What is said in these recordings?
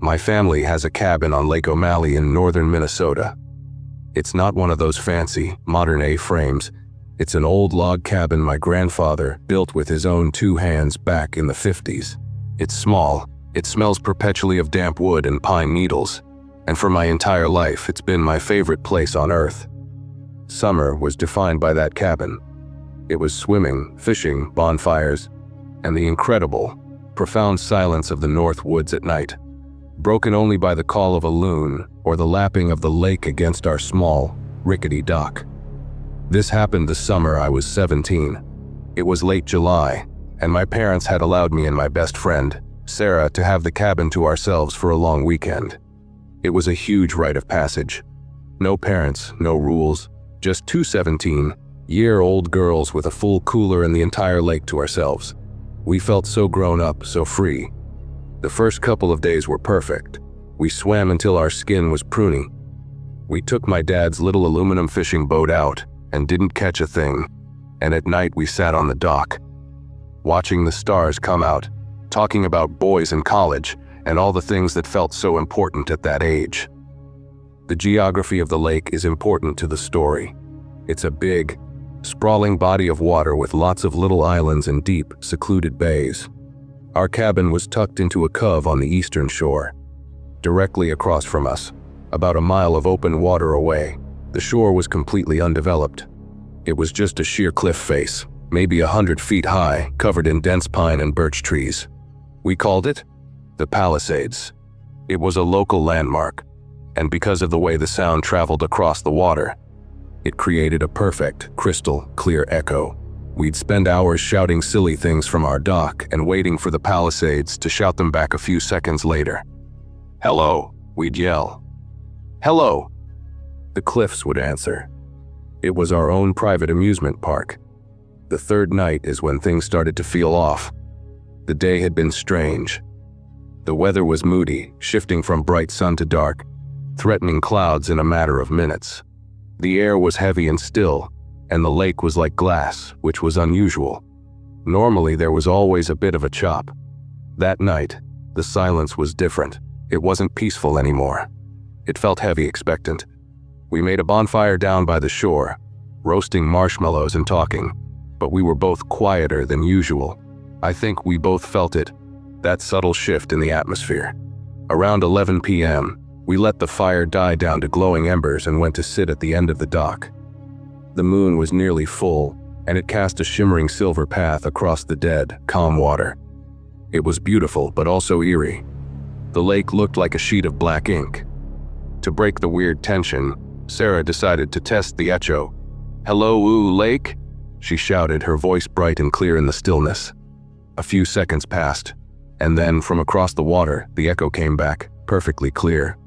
My family has a cabin on Lake O'Malley in northern Minnesota. It's not one of those fancy, modern A-frames. It's an old log cabin my grandfather built with his own 2 hands back in the 50s. It's small, it smells perpetually of damp wood and pine needles, and for my entire life it's been my favorite place on earth. Summer was defined by that cabin. It was swimming, fishing, bonfires, and the incredible, profound silence of the North Woods at night, broken only by the call of a loon or the lapping of the lake against our small, rickety dock. This happened the summer I was 17. It was late July, and my parents had allowed me and my best friend, Sarah, to have the cabin to ourselves for a long weekend. It was a huge rite of passage. No parents, no rules, just 2 17-year-old girls with a full cooler and the entire lake to ourselves. We felt so grown up, so free. The first couple of days were perfect. We swam until our skin was pruny. We took my dad's little aluminum fishing boat out and didn't catch a thing. And at night we sat on the dock, watching the stars come out, talking about boys in college and all the things that felt so important at that age. The geography of the lake is important to the story. It's a big, sprawling body of water with lots of little islands and deep, secluded bays. Our cabin was tucked into a cove on the eastern shore. Directly across from us, about a mile of open water away, the shore was completely undeveloped. It was just a sheer cliff face, maybe 100 feet high, covered in dense pine and birch trees. We called it the Palisades. It was a local landmark, and because of the way the sound traveled across the water, it created a perfect, crystal clear echo. We'd spend hours shouting silly things from our dock and waiting for the Palisades to shout them back a few seconds later. "Hello," we'd yell. "Hello." The cliffs would answer. It was our own private amusement park. The third night is when things started to feel off. The day had been strange. The weather was moody, shifting from bright sun to dark, threatening clouds in a matter of minutes. The air was heavy and still, and the lake was like glass, which was unusual. Normally there was always a bit of a chop. That night, the silence was different. It wasn't peaceful anymore. It felt heavy, expectant. We made a bonfire down by the shore, roasting marshmallows and talking, but we were both quieter than usual. I think we both felt it, that subtle shift in the atmosphere. Around 11 p.m., we let the fire die down to glowing embers and went to sit at the end of the dock. The moon was nearly full, and it cast a shimmering silver path across the dead, calm water. It was beautiful, but also eerie. The lake looked like a sheet of black ink. To break the weird tension, Sarah decided to test the echo. "Hello, lake?" she shouted, her voice bright and clear in the stillness. A few seconds passed, and then from across the water, the echo came back, perfectly clear.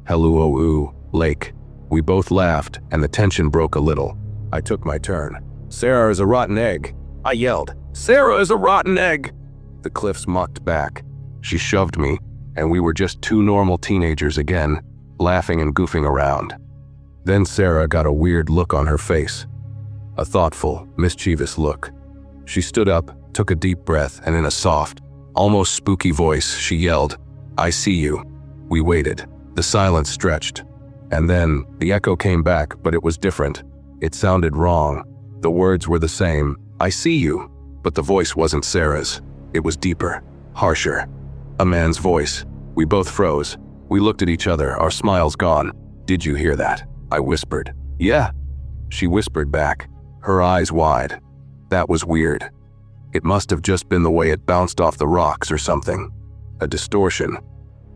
"Hello, lake." We both laughed, and the tension broke a little. I took my turn. "Sarah is a rotten egg," I yelled. "Sarah is a rotten egg!" The cliffs mocked back. She shoved me, and we were just 2 normal teenagers again, laughing and goofing around. Then Sarah got a weird look on her face. A thoughtful, mischievous look. She stood up, took a deep breath, and in a soft, almost spooky voice, she yelled, "I see you." We waited. The silence stretched. And then, the echo came back, but it was different. It sounded wrong. The words were the same, "I see you," but the voice wasn't Sarah's. It was deeper, harsher. A man's voice. We both froze. We looked at each other, our smiles gone. "Did you hear that?" I whispered. "Yeah." She whispered back, her eyes wide. That was weird. It must have just been the way it bounced off the rocks or something. A distortion.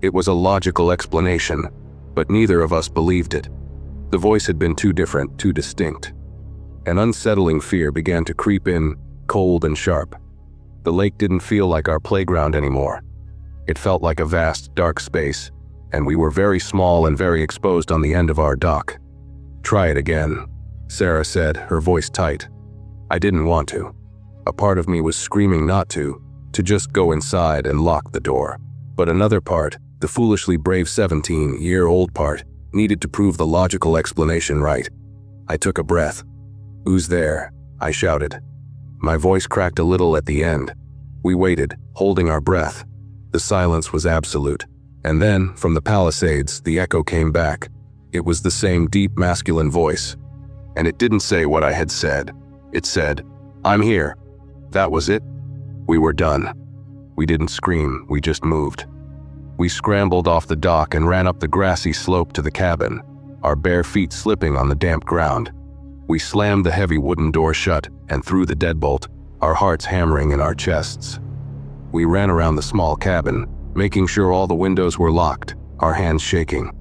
It was a logical explanation, but neither of us believed it. The voice had been too different, too distinct. An unsettling fear began to creep in, cold and sharp. The lake didn't feel like our playground anymore. It felt like a vast, dark space, and we were very small and very exposed on the end of our dock. "Try it again," Sarah said, her voice tight. I didn't want to. A part of me was screaming not to just go inside and lock the door. But another part, the foolishly brave 17-year-old part, needed to prove the logical explanation right. I took a breath. "Who's there?" I shouted. My voice cracked a little at the end. We waited, holding our breath. The silence was absolute. And then, from the Palisades, the echo came back. It was the same deep masculine voice. And it didn't say what I had said. It said, "I'm here." That was it. We were done. We didn't scream, we just moved. We scrambled off the dock and ran up the grassy slope to the cabin, our bare feet slipping on the damp ground. We slammed the heavy wooden door shut and threw the deadbolt, our hearts hammering in our chests. We ran around the small cabin, making sure all the windows were locked, our hands shaking.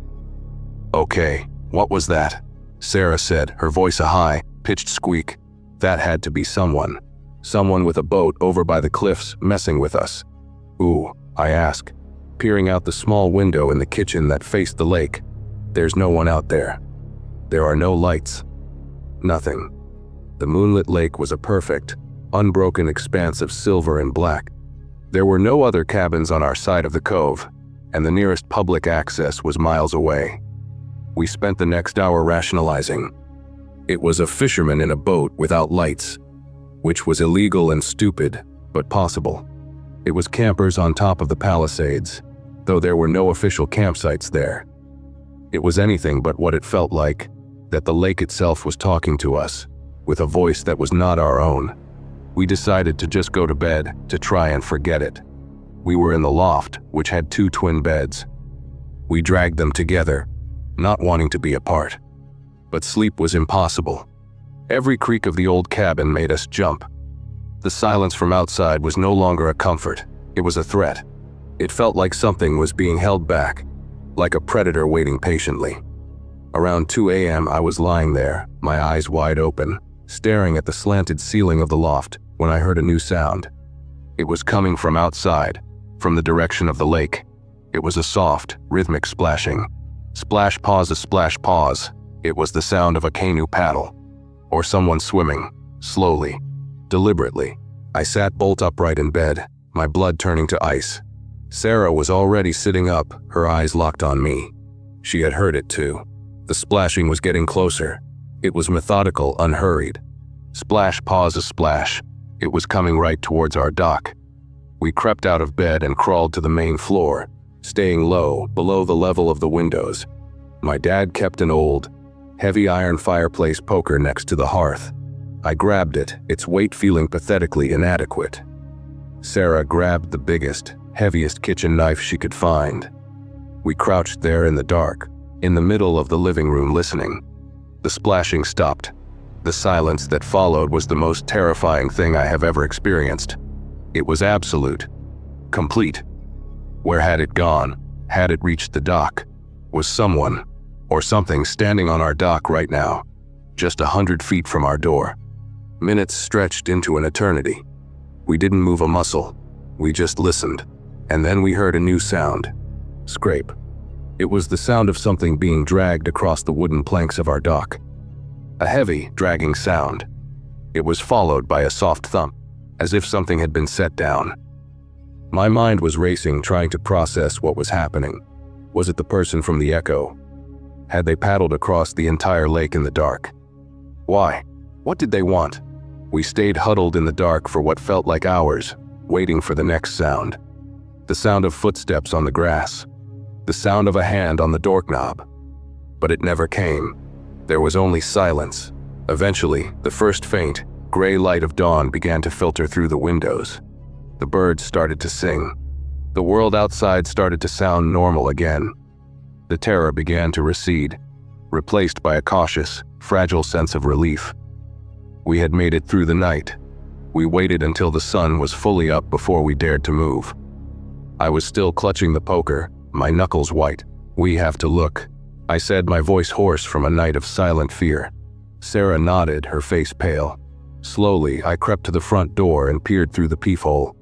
"Okay, what was that?" Sarah said, her voice a high, pitched squeak. That had to be someone. Someone with a boat over by the cliffs messing with us. "Ooh," I asked, peering out the small window in the kitchen that faced the lake. There's no one out there. There are no lights. Nothing. The moonlit lake was a perfect, unbroken expanse of silver and black. There were no other cabins on our side of the cove, and the nearest public access was miles away. We spent the next hour rationalizing. It was a fisherman in a boat without lights, which was illegal and stupid, but possible. It was campers on top of the Palisades, though there were no official campsites there. It was anything but what it felt like, that the lake itself was talking to us, with a voice that was not our own. We decided to just go to bed, to try and forget it. We were in the loft, which had 2 twin beds. We dragged them together, not wanting to be apart. But sleep was impossible. Every creak of the old cabin made us jump. The silence from outside was no longer a comfort, it was a threat. It felt like something was being held back, like a predator waiting patiently. Around 2 a.m. I was lying there, my eyes wide open, staring at the slanted ceiling of the loft, when I heard a new sound. It was coming from outside, from the direction of the lake. It was a soft, rhythmic splashing. Splash, pause, a splash, pause. It was the sound of a canoe paddle, or someone swimming, slowly, deliberately. I sat bolt upright in bed, my blood turning to ice. Sarah was already sitting up, her eyes locked on me. She had heard it too. The splashing was getting closer. It was methodical, unhurried. Splash, pause, a splash. It was coming right towards our dock. We crept out of bed and crawled to the main floor, staying low, below the level of the windows. My dad kept an old, heavy iron fireplace poker next to the hearth. I grabbed it, its weight feeling pathetically inadequate. Sarah grabbed the biggest, heaviest kitchen knife she could find. We crouched there in the dark, in the middle of the living room listening. The splashing stopped. The silence that followed was the most terrifying thing I have ever experienced. It was absolute. Complete. Where had it gone? Had it reached the dock? Was someone, or something standing on our dock right now, just 100 feet from our door? Minutes stretched into an eternity. We didn't move a muscle. We just listened. And then we heard a new sound. Scrape. It was the sound of something being dragged across the wooden planks of our dock. A heavy, dragging sound. It was followed by a soft thump, as if something had been set down. My mind was racing, trying to process what was happening. Was it the person from the echo? Had they paddled across the entire lake in the dark? Why? What did they want? We stayed huddled in the dark for what felt like hours, waiting for the next sound. The sound of footsteps on the grass. The sound of a hand on the doorknob. But it never came. There was only silence. Eventually, the first faint, gray light of dawn began to filter through the windows. The birds started to sing. The world outside started to sound normal again. The terror began to recede, replaced by a cautious, fragile sense of relief. We had made it through the night. We waited until the sun was fully up before we dared to move. I was still clutching the poker, my knuckles white. "We have to look," I said, my voice hoarse from a night of silent fear. Sarah nodded, her face pale. Slowly, I crept to the front door and peered through the peephole.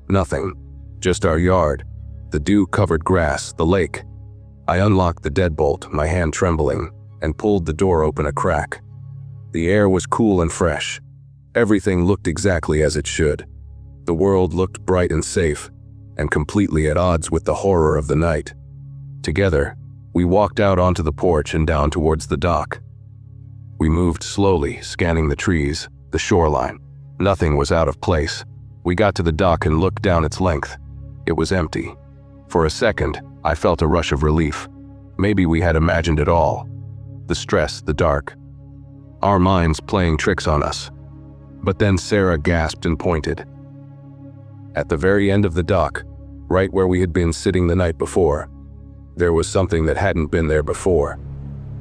Nothing. Just our yard. The dew-covered grass, the lake. I unlocked the deadbolt, my hand trembling, and pulled the door open a crack. The air was cool and fresh. Everything looked exactly as it should. The world looked bright and safe, and completely at odds with the horror of the night. Together, we walked out onto the porch and down towards the dock. We moved slowly, scanning the trees, the shoreline. Nothing was out of place. We got to the dock and looked down its length. It was empty. For a second, I felt a rush of relief. Maybe we had imagined it all. The stress, the dark. Our minds playing tricks on us. But then Sarah gasped and pointed. At the very end of the dock, right where we had been sitting the night before, there was something that hadn't been there before.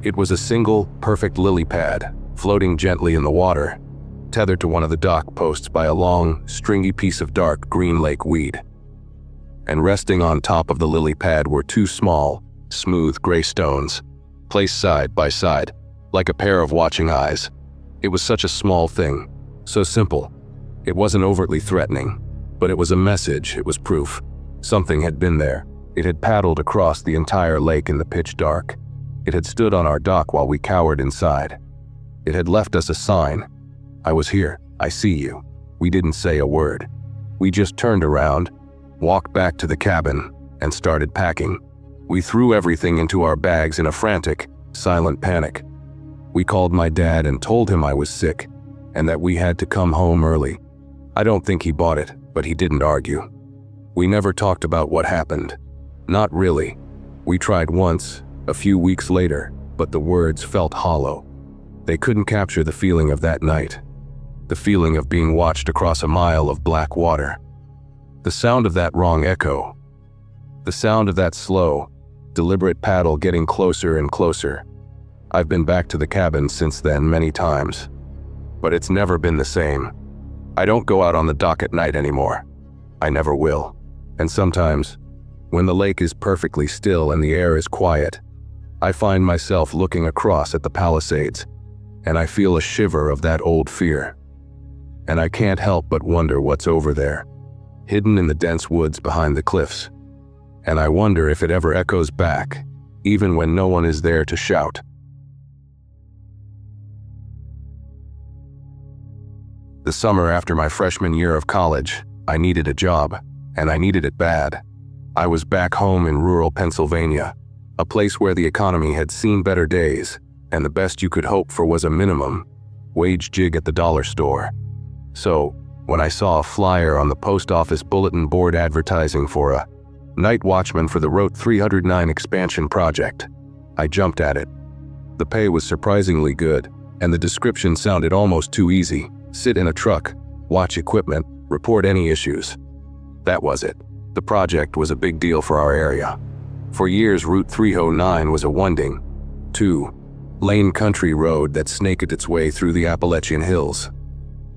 It was a single, perfect lily pad, floating gently in the water, tethered to one of the dock posts by a long, stringy piece of dark green lake weed. And resting on top of the lily pad were two small, smooth gray stones, placed side by side, like a pair of watching eyes. It was such a small thing, so simple. It wasn't overtly threatening, but it was a message, it was proof. Something had been there. It had paddled across the entire lake in the pitch dark. It had stood on our dock while we cowered inside. It had left us a sign. I was here. I see you. We didn't say a word. We just turned around, walked back to the cabin, and started packing. We threw everything into our bags in a frantic, silent panic. We called my dad and told him I was sick, and that we had to come home early. I don't think he bought it, but he didn't argue. We never talked about what happened. Not really. We tried once, a few weeks later, but the words felt hollow. They couldn't capture the feeling of that night. The feeling of being watched across a mile of black water. The sound of that wrong echo. The sound of that slow, deliberate paddle getting closer and closer. I've been back to the cabin since then many times, but it's never been the same. I don't go out on the dock at night anymore. I never will. And sometimes, when the lake is perfectly still and the air is quiet, I find myself looking across at the Palisades, and I feel a shiver of that old fear. And I can't help but wonder what's over there, hidden in the dense woods behind the cliffs. And I wonder if it ever echoes back, even when no one is there to shout. The summer after my freshman year of college, I needed a job, and I needed it bad. I was back home in rural Pennsylvania, a place where the economy had seen better days, and the best you could hope for was a minimum wage gig at the dollar store. So, when I saw a flyer on the post office bulletin board advertising for a night watchman for the Route 309 expansion project, I jumped at it. The pay was surprisingly good, and the description sounded almost too easy. Sit in a truck, watch equipment, report any issues. That was it. The project was a big deal for our area. For years, Route 309 was a winding, two-lane country road that snaked its way through the Appalachian Hills.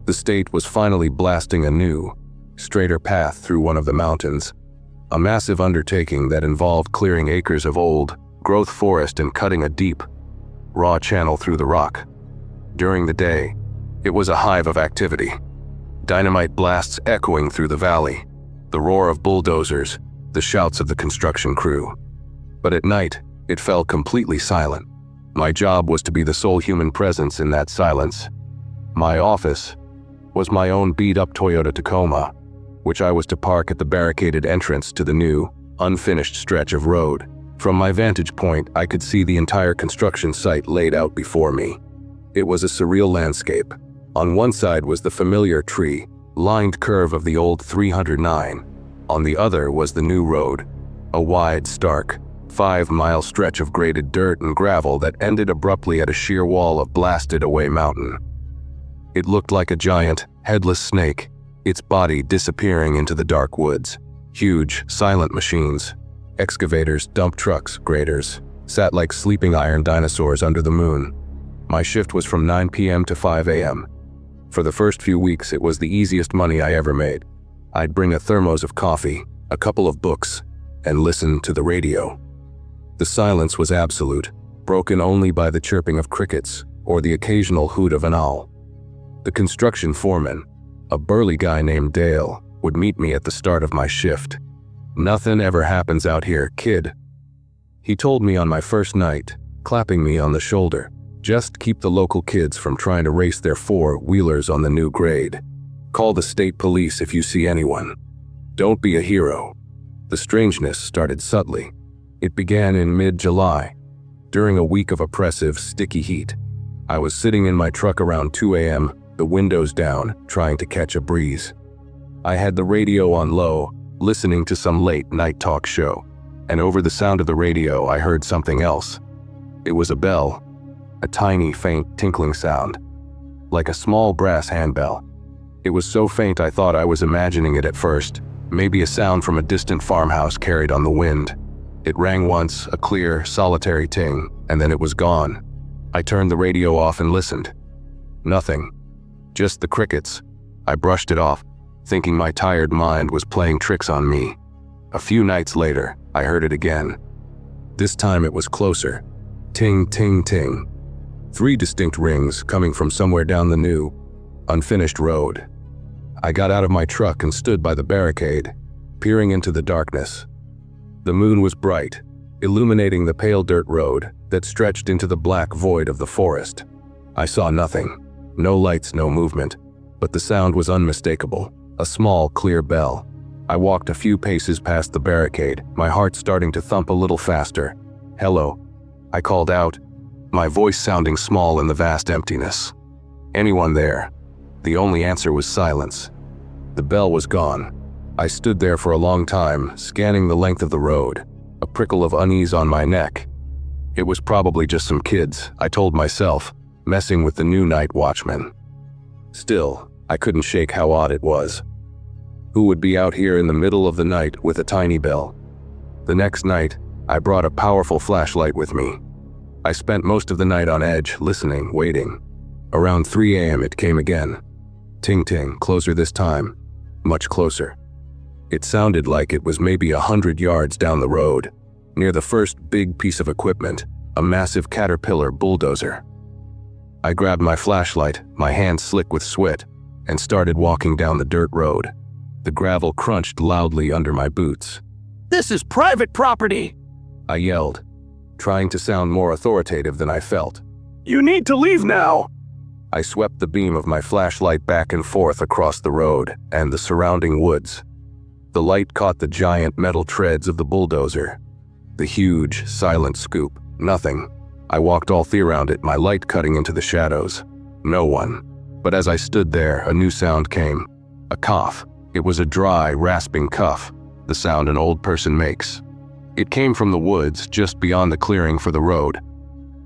The state was finally blasting a new, straighter path through one of the mountains, a massive undertaking that involved clearing acres of old-growth forest and cutting a deep, raw channel through the rock. During the day, it was a hive of activity. Dynamite blasts echoing through the valley, the roar of bulldozers, the shouts of the construction crew. But at night, it fell completely silent. My job was to be the sole human presence in that silence. My office was my own beat-up Toyota Tacoma, which I was to park at the barricaded entrance to the new, unfinished stretch of road. From my vantage point, I could see the entire construction site laid out before me. It was a surreal landscape. On one side was the familiar tree-lined curve of the old 309. On the other was the new road, a wide, stark, 5-mile stretch of graded dirt and gravel that ended abruptly at a sheer wall of blasted-away mountain. It looked like a giant, headless snake, its body disappearing into the dark woods. Huge, silent machines, excavators, dump trucks, graders, sat like sleeping iron dinosaurs under the moon. My shift was from 9 p.m. to 5 a.m. For the first few weeks, it was the easiest money I ever made. I'd bring a thermos of coffee, a couple of books, and listen to the radio. The silence was absolute, broken only by the chirping of crickets or the occasional hoot of an owl. The construction foreman, a burly guy named Dale, would meet me at the start of my shift. "Nothing ever happens out here, kid," he told me on my first night, clapping me on the shoulder. "Just keep the local kids from trying to race their four-wheelers on the new grade. Call the state police if you see anyone. Don't be a hero." The strangeness started subtly. It began in mid-July, during a week of oppressive, sticky heat. I was sitting in my truck around 2 a.m., the windows down, trying to catch a breeze. I had the radio on low, listening to some late-night talk show. and over the sound of the radio I heard something else. It was a bell, a tiny, faint tinkling sound, like a small brass handbell. It was so faint I thought I was imagining it at first, maybe a sound from a distant farmhouse carried on the wind. It rang once, a clear, solitary ting, and then it was gone. I turned the radio off and listened. Nothing. Just the crickets. I brushed it off, thinking my tired mind was playing tricks on me. A few nights later, I heard it again. This time it was closer. Ting, ting, ting. 3 distinct rings coming from somewhere down the new, unfinished road. I got out of my truck and stood by the barricade, peering into the darkness. The moon was bright, illuminating the pale dirt road that stretched into the black void of the forest. I saw nothing. No lights, no movement, but the sound was unmistakable. A small, clear bell. I walked a few paces past the barricade, my heart starting to thump a little faster. "Hello," I called out, my voice sounding small in the vast emptiness. "Anyone there?" The only answer was silence. The bell was gone. I stood there for a long time, scanning the length of the road, a prickle of unease on my neck. It was probably just some kids, I told myself, messing with the new night watchman. Still, I couldn't shake how odd it was. Who would be out here in the middle of the night with a tiny bell? The next night, I brought a powerful flashlight with me. I spent most of the night on edge, listening, waiting. Around 3 a.m. it came again. Ting ting, closer this time. Much closer. It sounded like it was maybe 100 yards down the road, near the first big piece of equipment, a massive Caterpillar bulldozer. I grabbed my flashlight, my hands slick with sweat, and started walking down the dirt road. The gravel crunched loudly under my boots. "This is private property!" I yelled, trying to sound more authoritative than I felt. "You need to leave now!" I swept the beam of my flashlight back and forth across the road and the surrounding woods. The light caught the giant metal treads of the bulldozer. The huge, silent scoop. Nothing. I walked all around it, my light cutting into the shadows. No one. But as I stood there, a new sound came. A cough. It was a dry, rasping cough, the sound an old person makes. It came from the woods just beyond the clearing for the road.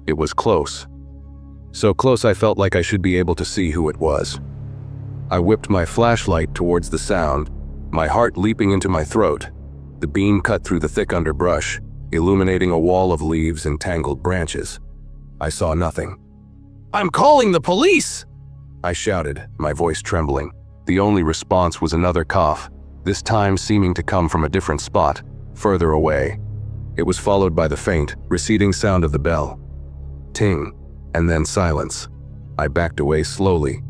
It was close. So close I felt like I should be able to see who it was. I whipped my flashlight towards the sound, my heart leaping into my throat. The beam cut through the thick underbrush, illuminating a wall of leaves and tangled branches. I saw nothing. "I'm calling the police!" I shouted, my voice trembling. The only response was another cough, this time seeming to come from a different spot, further away. It was followed by the faint, receding sound of the bell. Ting, and then silence. I backed away slowly,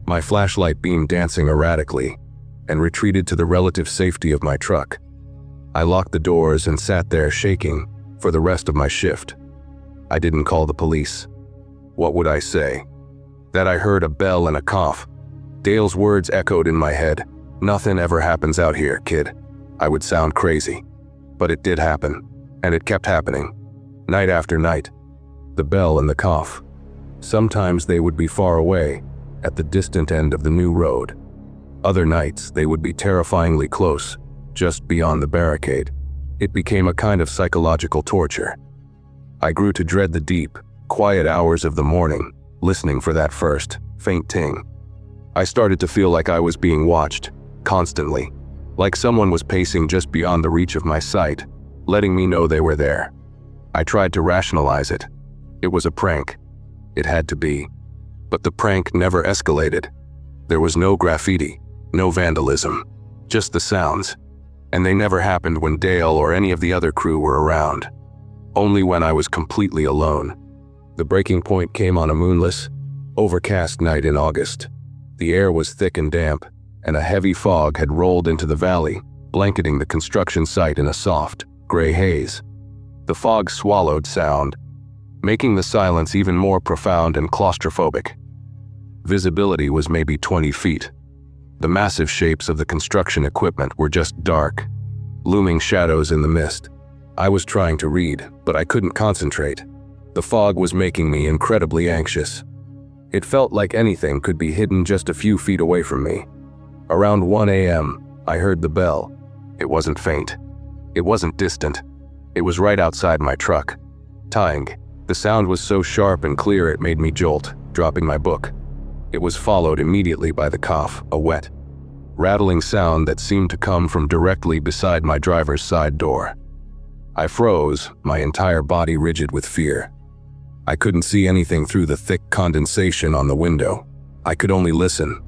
my flashlight beam dancing erratically, and retreated to the relative safety of my truck. I locked the doors and sat there shaking for the rest of my shift. I didn't call the police. What would I say? That I heard a bell and a cough. Dale's words echoed in my head. "Nothing ever happens out here, kid." I would sound crazy. But it did happen, and it kept happening. Night after night. The bell and the cough. Sometimes they would be far away, at the distant end of the new road. Other nights they would be terrifyingly close, just beyond the barricade. It became a kind of psychological torture. I grew to dread the deep, quiet hours of the morning, listening for that first, faint ting. I started to feel like I was being watched, constantly, like someone was pacing just beyond the reach of my sight, letting me know they were there. I tried to rationalize it. It was a prank. It had to be. But the prank never escalated. There was no graffiti, no vandalism, just the sounds. And they never happened when Dale or any of the other crew were around. Only when I was completely alone. The breaking point came on a moonless, overcast night in August. The air was thick and damp, and a heavy fog had rolled into the valley, blanketing the construction site in a soft, gray haze. The fog swallowed sound, making the silence even more profound and claustrophobic. Visibility was maybe 20 feet. The massive shapes of the construction equipment were just dark, looming shadows in the mist. I was trying to read, but I couldn't concentrate. The fog was making me incredibly anxious. It felt like anything could be hidden just a few feet away from me. Around 1 a.m., I heard the bell. It wasn't faint. It wasn't distant. It was right outside my truck. Tying. The sound was so sharp and clear it made me jolt, dropping my book. It was followed immediately by the cough, a wet, rattling sound that seemed to come from directly beside my driver's side door. I froze, my entire body rigid with fear. I couldn't see anything through the thick condensation on the window. I could only listen.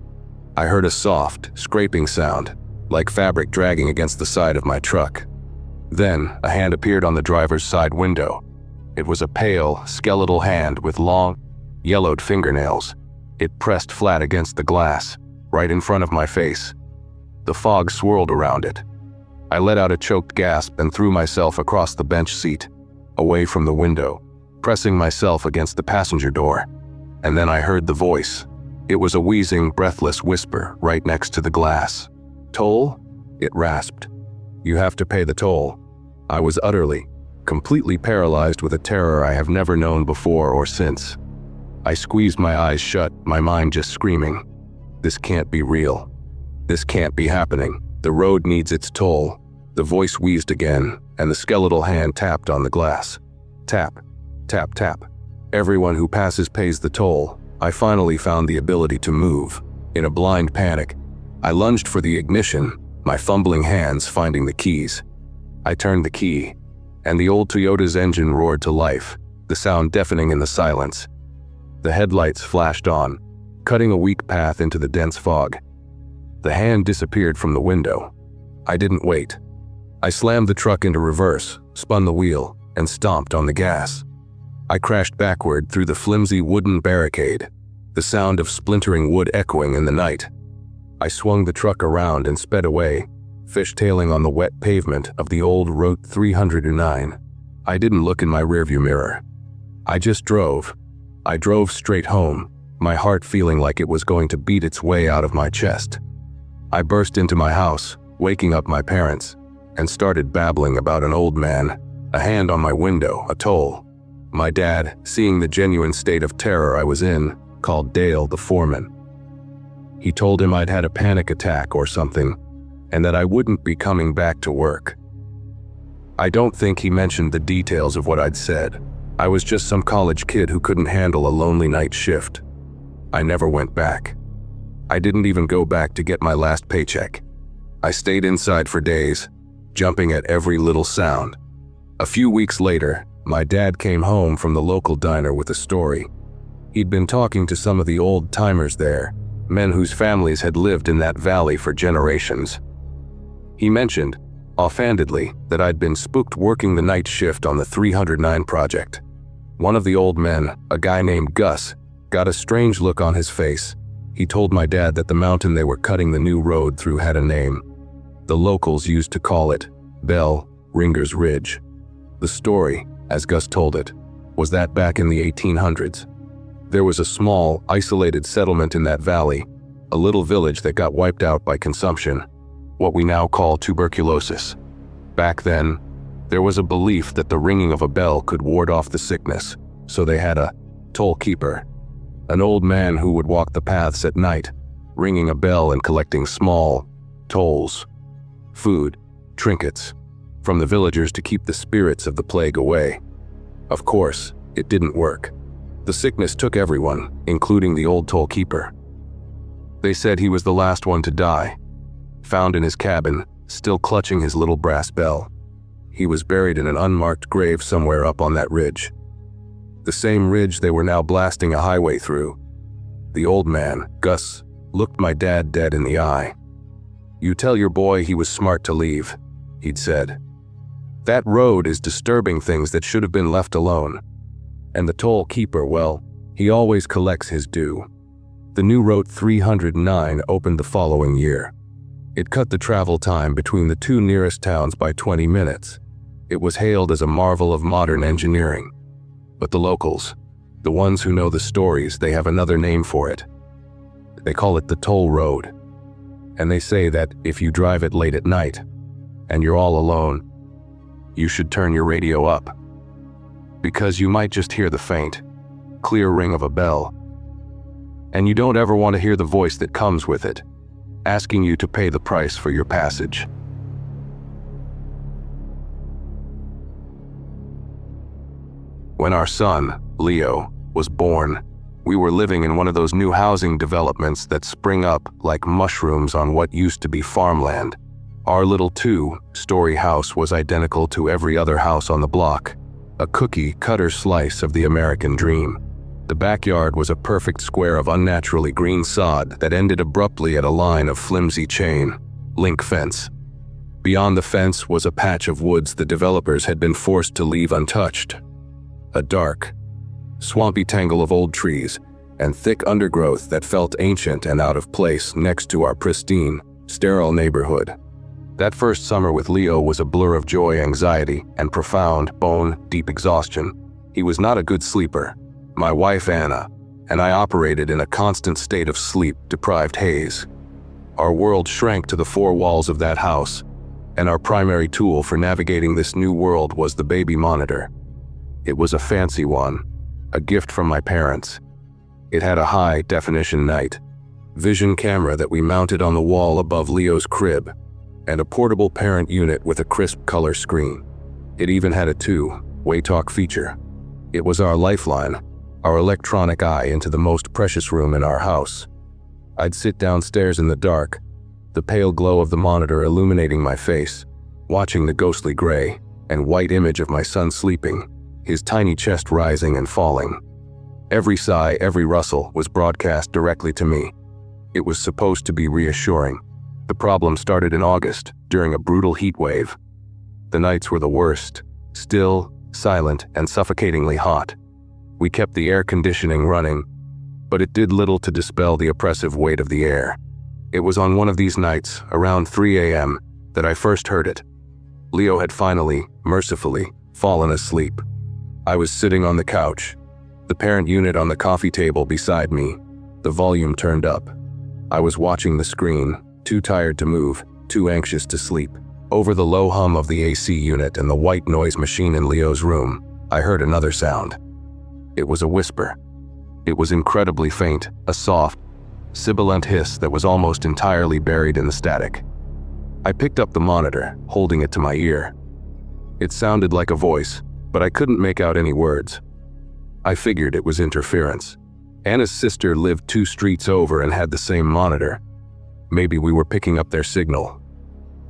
I heard a soft, scraping sound, like fabric dragging against the side of my truck. Then, a hand appeared on the driver's side window. It was a pale, skeletal hand with long, yellowed fingernails. It pressed flat against the glass, right in front of my face. The fog swirled around it. I let out a choked gasp and threw myself across the bench seat, away from the window, pressing myself against the passenger door. And then I heard the voice. It was a wheezing, breathless whisper right next to the glass. "Toll?" It rasped. "You have to pay the toll." I was utterly, completely paralyzed with a terror I have never known before or since. I squeezed my eyes shut, my mind just screaming. This can't be real. This can't be happening. The road needs its toll. The voice wheezed again, and the skeletal hand tapped on the glass. Tap, tap, tap. Everyone who passes pays the toll. I finally found the ability to move. In a blind panic, I lunged for the ignition, my fumbling hands finding the keys. I turned the key, and the old Toyota's engine roared to life, the sound deafening in the silence. The headlights flashed on, cutting a weak path into the dense fog. The hand disappeared from the window. I didn't wait. I slammed the truck into reverse, spun the wheel, and stomped on the gas. I crashed backward through the flimsy wooden barricade, the sound of splintering wood echoing in the night. I swung the truck around and sped away, fishtailing on the wet pavement of the old Route 309. I didn't look in my rearview mirror. I just drove. I drove straight home, my heart feeling like it was going to beat its way out of my chest. I burst into my house, waking up my parents, and started babbling about an old man, a hand on my window, a toll. My dad, seeing the genuine state of terror I was in, called Dale, the foreman. He told him I'd had a panic attack or something, and that I wouldn't be coming back to work. I don't think he mentioned the details of what I'd said. I was just some college kid who couldn't handle a lonely night shift. I never went back. I didn't even go back to get my last paycheck. I stayed inside for days, jumping at every little sound. A few weeks later, my dad came home from the local diner with a story. He'd been talking to some of the old-timers there, men whose families had lived in that valley for generations. He mentioned, offhandedly, that I'd been spooked working the night shift on the 309 project. One of the old men, a guy named Gus, got a strange look on his face. He told my dad that the mountain they were cutting the new road through had a name. The locals used to call it Bell Ringer's Ridge. The story, as Gus told it, was that back in the 1800s, there was a small, isolated settlement in that valley, a little village that got wiped out by consumption, what we now call tuberculosis. Back then, there was a belief that the ringing of a bell could ward off the sickness, so they had a toll keeper, an old man who would walk the paths at night, ringing a bell and collecting small tolls, food, trinkets, from the villagers to keep the spirits of the plague away. Of course, it didn't work. The sickness took everyone, including the old toll keeper. They said he was the last one to die, found in his cabin, still clutching his little brass bell. He was buried in an unmarked grave somewhere up on that ridge. The same ridge they were now blasting a highway through. The old man, Gus, looked my dad dead in the eye. "You tell your boy he was smart to leave," he'd said. "That road is disturbing things that should have been left alone. And the toll keeper, well, he always collects his due." The new Route 309 opened the following year. It cut the travel time between the two nearest towns by 20 minutes. It was hailed as a marvel of modern engineering. But the locals, the ones who know the stories, they have another name for it. They call it the toll road. And they say that if you drive it late at night, and you're all alone, you should turn your radio up. Because you might just hear the faint, clear ring of a bell. And you don't ever want to hear the voice that comes with it, asking you to pay the price for your passage. When our son, Leo, was born, we were living in one of those new housing developments that spring up like mushrooms on what used to be farmland. Our little two-story house was identical to every other house on the block, a cookie-cutter slice of the American dream. The backyard was a perfect square of unnaturally green sod that ended abruptly at a line of flimsy chain-link fence. Beyond the fence was a patch of woods the developers had been forced to leave untouched. A dark, swampy tangle of old trees and thick undergrowth that felt ancient and out of place next to our pristine, sterile neighborhood. That first summer with Leo was a blur of joy, anxiety, and profound, bone-deep exhaustion. He was not a good sleeper. My wife, Anna, and I operated in a constant state of sleep-deprived haze. Our world shrank to the four walls of that house, and our primary tool for navigating this new world was the baby monitor. It was a fancy one, a gift from my parents. It had a high-definition night vision camera that we mounted on the wall above Leo's crib, and a portable parent unit with a crisp color screen. It even had a two-way talk feature. It was our lifeline, our electronic eye into the most precious room in our house. I'd sit downstairs in the dark, the pale glow of the monitor illuminating my face, watching the ghostly gray and white image of my son sleeping, his tiny chest rising and falling. Every sigh, every rustle was broadcast directly to me. It was supposed to be reassuring. The problem started in August, during a brutal heat wave. The nights were the worst, still, silent, and suffocatingly hot. We kept the air conditioning running, but it did little to dispel the oppressive weight of the air. It was on one of these nights, around 3 a.m., that I first heard it. Leo had finally, mercifully, fallen asleep. I was sitting on the couch, the parent unit on the coffee table beside me, the volume turned up. I was watching the screen, too tired to move, too anxious to sleep. Over the low hum of the AC unit and the white noise machine in Leo's room, I heard another sound. It was a whisper. It was incredibly faint, a soft, sibilant hiss that was almost entirely buried in the static. I picked up the monitor, holding it to my ear. It sounded like a voice, but I couldn't make out any words. I figured it was interference. Anna's sister lived 2 streets over and had the same monitor. Maybe we were picking up their signal.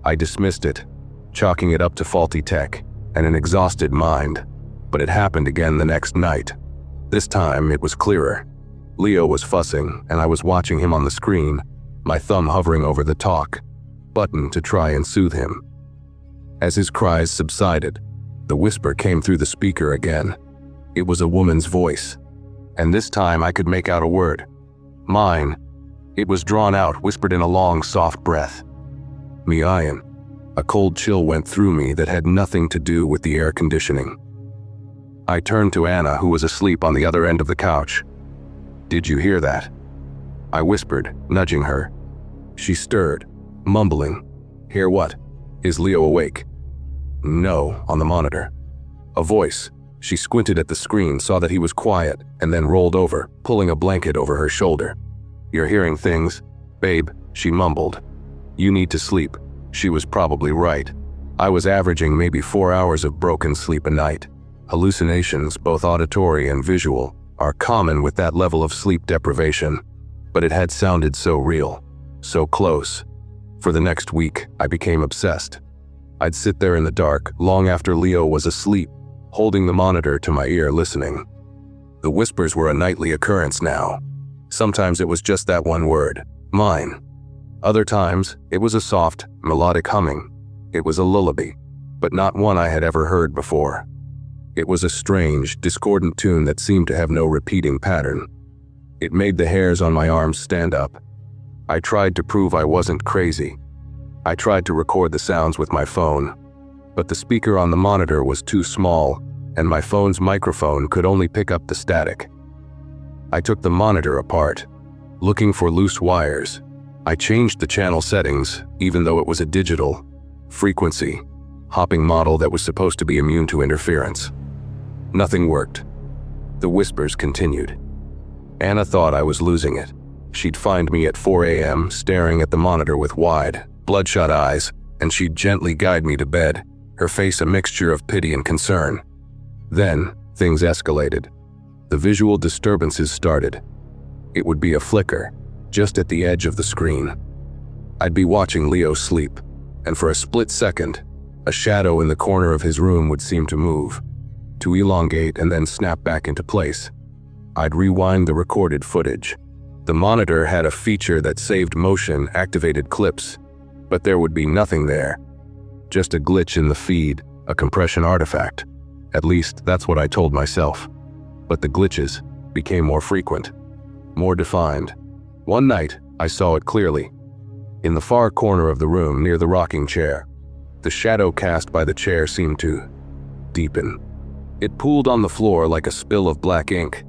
I dismissed it, chalking it up to faulty tech and an exhausted mind. But it happened again the next night. This time it was clearer. Leo was fussing, and I was watching him on the screen, my thumb hovering over the talk button to try and soothe him. As his cries subsided, the whisper came through the speaker again. It was a woman's voice, and this time I could make out a word. Mine. It was drawn out, whispered in a long, soft breath. Miayan. A cold chill went through me that had nothing to do with the air conditioning. I turned to Anna, who was asleep on the other end of the couch. Did you hear that? I whispered, nudging her. She stirred, mumbling. Hear what? Is Leo awake? No, on the monitor. A voice. She squinted at the screen, saw that he was quiet, and then rolled over, pulling a blanket over her shoulder. You're hearing things, babe, she mumbled. You need to sleep. She was probably right. I was averaging maybe 4 hours of broken sleep a night. Hallucinations, both auditory and visual, are common with that level of sleep deprivation. But it had sounded so real, so close. For the next week, I became obsessed. I'd sit there in the dark, long after Leo was asleep, holding the monitor to my ear, listening. The whispers were a nightly occurrence now. Sometimes it was just that one word, mine. Other times, it was a soft, melodic humming. It was a lullaby, but not one I had ever heard before. It was a strange, discordant tune that seemed to have no repeating pattern. It made the hairs on my arms stand up. I tried to prove I wasn't crazy. I tried to record the sounds with my phone, but the speaker on the monitor was too small, and my phone's microphone could only pick up the static. I took the monitor apart, looking for loose wires. I changed the channel settings, even though it was a digital, frequency, hopping model that was supposed to be immune to interference. Nothing worked. The whispers continued. Anna thought I was losing it. She'd find me at 4 a.m. staring at the monitor with wide, bloodshot eyes, and she'd gently guide me to bed, her face a mixture of pity and concern. Then, Things escalated. The visual disturbances started. It would be a flicker, just at the edge of the screen. I'd be watching Leo sleep, and for a split second, a shadow in the corner of his room would seem to move, to elongate and then snap back into place. I'd rewind the recorded footage. The monitor had a feature that saved motion-activated clips, but there would be nothing there. Just a glitch in the feed, a compression artifact. At least, that's what I told myself. But the glitches became more frequent, more defined. One night, I saw it clearly. In the far corner of the room near the rocking chair, the shadow cast by the chair seemed to deepen. It pooled on the floor like a spill of black ink,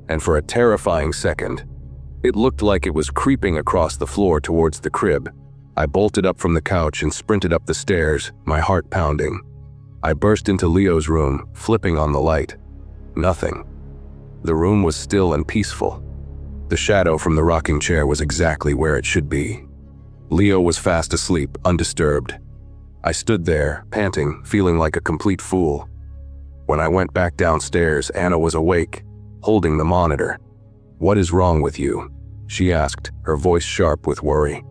and for a terrifying second, it looked like it was creeping across the floor towards the crib. I bolted up from the couch and sprinted up the stairs, my heart pounding. I burst into Leo's room, flipping on the light. Nothing. The room was still and peaceful. The shadow from the rocking chair was exactly where it should be. Leo was fast asleep, undisturbed. I stood there, panting, feeling like a complete fool. When I went back downstairs, Anna was awake, holding the monitor. "What is wrong with you?" she asked, her voice sharp with worry.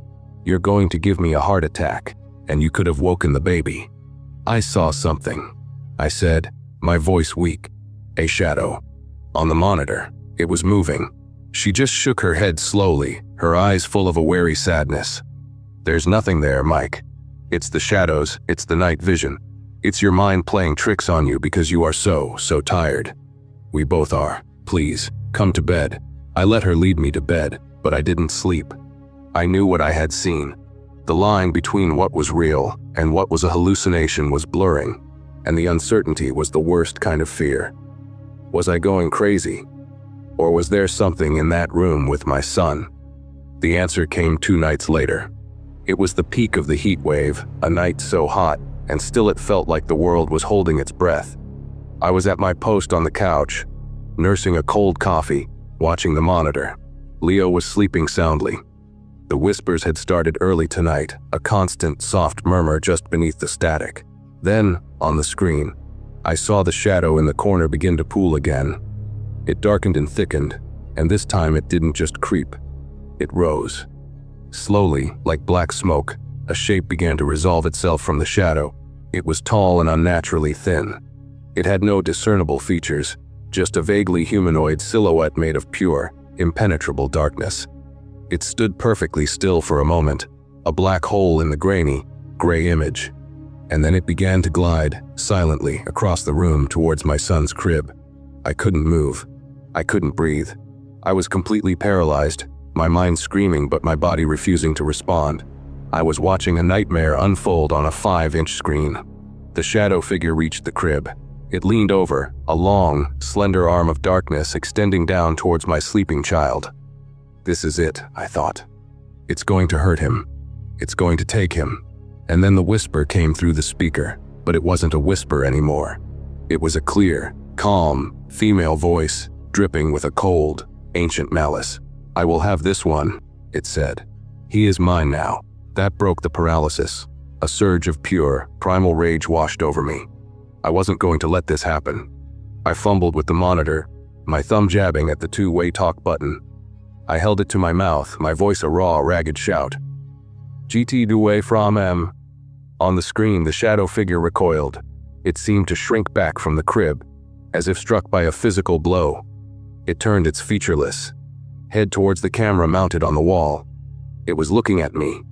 "You're going to give me a heart attack, and you could have woken the baby." "I saw something," I said, my voice weak. "A shadow. On the monitor. It was moving." She just shook her head slowly, her eyes full of a wary sadness. "There's nothing there, Mike. It's the shadows, it's the night vision. It's your mind playing tricks on you because you are so tired. We both are. Please, come to bed." I let her lead me to bed, but I didn't sleep. I knew what I had seen. The line between what was real and what was a hallucination was blurring, and the uncertainty was the worst kind of fear. Was I going crazy? Or was there something in that room with my son? The answer came 2 nights later. It was the peak of the heat wave, a night so hot, and still it felt like the world was holding its breath. I was at my post on the couch, nursing a cold coffee, watching the monitor. Leo was sleeping soundly. The whispers had started early tonight, a constant, soft murmur just beneath the static. Then, on the screen, I saw the shadow in the corner begin to pool again. It darkened and thickened, and this time it didn't just creep. It rose. Slowly, like black smoke, a shape began to resolve itself from the shadow. It was tall and unnaturally thin. It had no discernible features, just a vaguely humanoid silhouette made of pure, impenetrable darkness. It stood perfectly still for a moment, a black hole in the grainy, gray image. And then it began to glide, silently, across the room towards my son's crib. I couldn't move. I couldn't breathe. I was completely paralyzed, my mind screaming but my body refusing to respond. I was watching a nightmare unfold on a 5-inch screen. The shadow figure reached the crib. It leaned over, a long, slender arm of darkness extending down towards my sleeping child. This is it, I thought. It's going to hurt him. It's going to take him. And then the whisper came through the speaker, but it wasn't a whisper anymore. It was a clear, calm, female voice, dripping with a cold, ancient malice. "I will have this one," it said. "He is mine now." That broke the paralysis. A surge of pure, primal rage washed over me. I wasn't going to let this happen. I fumbled with the monitor, my thumb jabbing at the two-way talk button. I held it to my mouth, my voice a raw, ragged shout. "GT Douay from M." On the screen, the shadow figure recoiled. It seemed to shrink back from the crib, as if struck by a physical blow. It turned its featureless head towards the camera mounted on the wall. It was looking at me.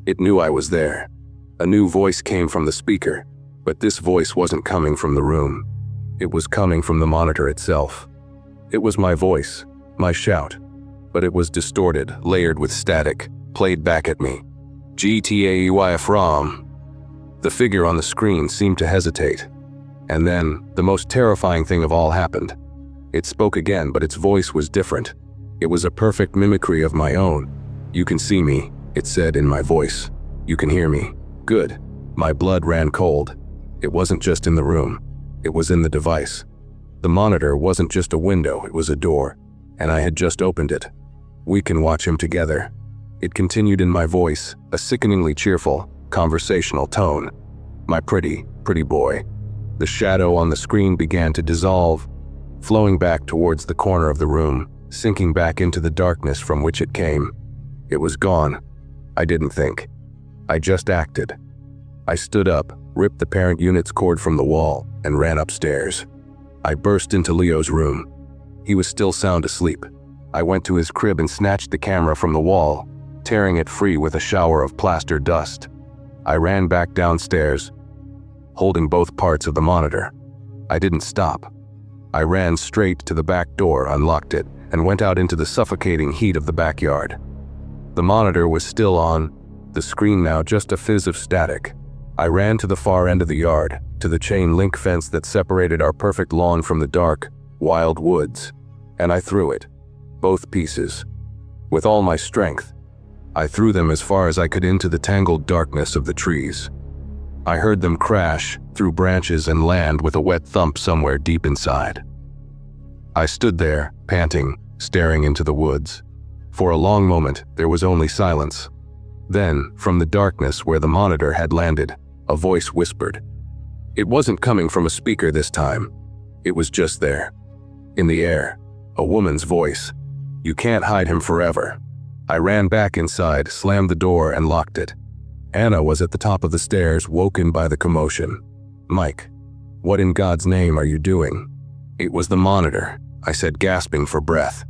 It knew I was there. A new voice came from the speaker, but this voice wasn't coming from the room. It was coming from the monitor itself. It was my voice, my shout, but it was distorted, layered with static, played back at me. "GTAEY from." The figure on the screen seemed to hesitate. And then, the most terrifying thing of all happened. It spoke again, but its voice was different. It was a perfect mimicry of my own. "You can see me," it said in my voice. "You can hear me. Good." My blood ran cold. It wasn't just in the room. It was in the device. The monitor wasn't just a window, it was a door, and I had just opened it. "We can watch him together." It continued in my voice, a sickeningly cheerful, conversational tone. "My pretty, pretty boy." The shadow on the screen began to dissolve, flowing back towards the corner of the room, sinking back into the darkness from which it came. It was gone. I didn't think. I just acted. I stood up, ripped the parent unit's cord from the wall, and ran upstairs. I burst into Leo's room. He was still sound asleep. I went to his crib and snatched the camera from the wall, tearing it free with a shower of plaster dust. I ran back downstairs, holding both parts of the monitor. I didn't stop. I ran straight to the back door, unlocked it, and went out into the suffocating heat of the backyard. The monitor was still on, the screen now just a fizz of static. I ran to the far end of the yard, to the chain link fence that separated our perfect lawn from the dark, wild woods, and I threw it, both pieces. With all my strength, I threw them as far as I could into the tangled darkness of the trees. I heard them crash through branches and land with a wet thump somewhere deep inside. I stood there, panting, staring into the woods. For a long moment, there was only silence. Then, from the darkness where the monitor had landed, a voice whispered. It wasn't coming from a speaker this time. It was just there, in the air, a woman's voice. You can't hide him forever. I ran back inside, slammed the door, and locked it. Anna was at the top of the stairs, woken by the commotion. Mike, what in God's name are you doing? It was the monitor, I said, gasping for breath.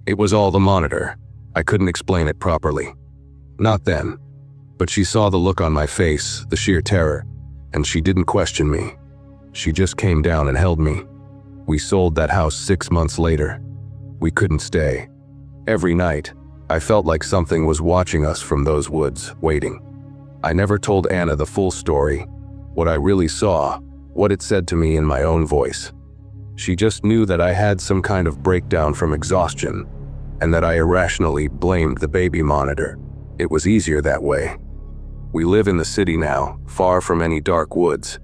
It was all the monitor. I couldn't explain it properly. Not then. But she saw the look on my face, the sheer terror, and she didn't question me. She just came down and held me. We sold that house 6 months later. We couldn't stay. Every night, I felt like something was watching us from those woods, waiting. I never told Anna the full story, what I really saw, what it said to me in my own voice. She just knew that I had some kind of breakdown from exhaustion, and that I irrationally blamed the baby monitor. It was easier that way. We live in the city now, far from any dark woods.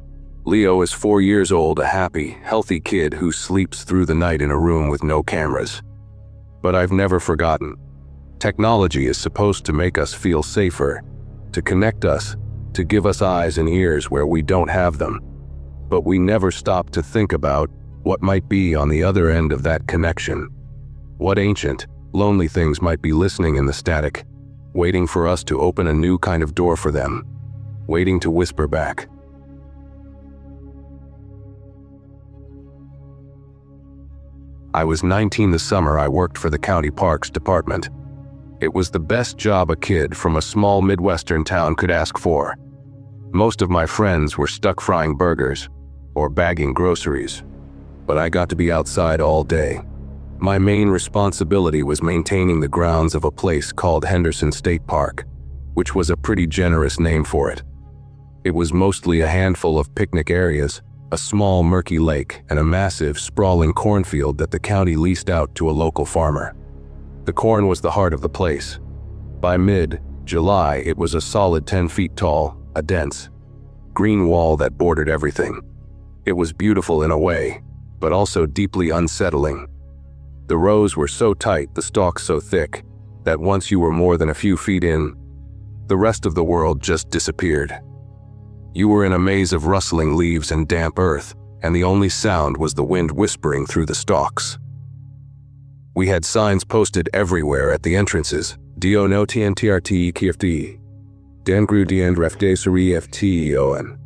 Leo is 4 years old, a happy, healthy kid who sleeps through the night in a room with no cameras. But I've never forgotten. Technology is supposed to make us feel safer, to connect us, to give us eyes and ears where we don't have them. But we never stop to think about what might be on the other end of that connection. What ancient, lonely things might be listening in the static, waiting for us to open a new kind of door for them, waiting to whisper back. I was 19 the summer I worked for the county parks department. It was the best job a kid from a small Midwestern town could ask for. Most of my friends were stuck frying burgers or bagging groceries, but I got to be outside all day. My main responsibility was maintaining the grounds of a place called Henderson State Park, which was a pretty generous name for it. It was mostly a handful of picnic areas, a small murky lake, and a massive, sprawling cornfield that the county leased out to a local farmer. The corn was the heart of the place. By mid-July, it was a solid 10 feet tall, a dense, green wall that bordered everything. It was beautiful in a way, but also deeply unsettling. The rows were so tight, the stalks so thick, that once you were more than a few feet in, the rest of the world just disappeared. You were in a maze of rustling leaves and damp earth, and the only sound was the wind whispering through the stalks. We had signs posted everywhere at the entrances. Dio no TNTRT KFT. Dangru Diandrefdesari FTON.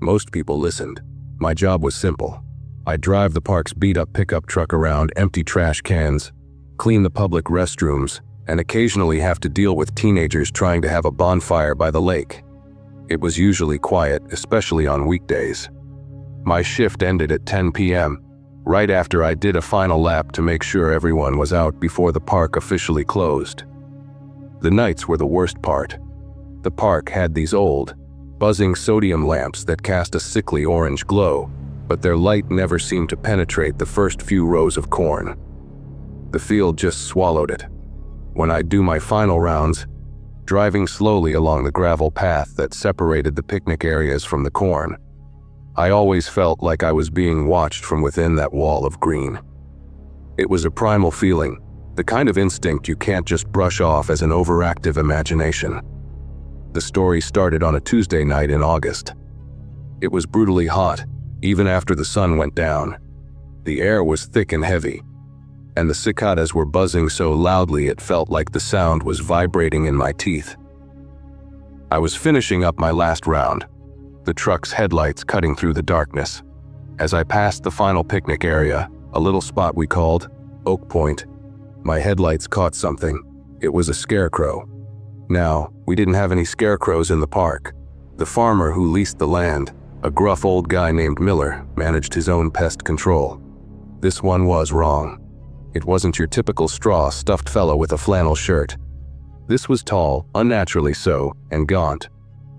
Most people listened. My job was simple. I'd drive the park's beat-up pickup truck around, empty trash cans, clean the public restrooms, and occasionally have to deal with teenagers trying to have a bonfire by the lake. It was usually quiet, especially on weekdays. My shift ended at 10 p.m., right after I did a final lap to make sure everyone was out before the park officially closed. The nights were the worst part. The park had these old, buzzing sodium lamps that cast a sickly orange glow, but their light never seemed to penetrate the first few rows of corn. The field just swallowed it. When I'd do my final rounds, driving slowly along the gravel path that separated the picnic areas from the corn, I always felt like I was being watched from within that wall of green. It was a primal feeling, the kind of instinct you can't just brush off as an overactive imagination. The story started on a Tuesday night in August. It was brutally hot, even after the sun went down. The air was thick and heavy, and the cicadas were buzzing so loudly it felt like the sound was vibrating in my teeth. I was finishing up my last round, the truck's headlights cutting through the darkness. As I passed the final picnic area, a little spot we called Oak Point, my headlights caught something. It was a scarecrow. Now, we didn't have any scarecrows in the park. The farmer who leased the land, a gruff old guy named Miller, managed his own pest control. This one was wrong. It wasn't your typical straw stuffed fellow with a flannel shirt. This was tall, unnaturally so, and gaunt.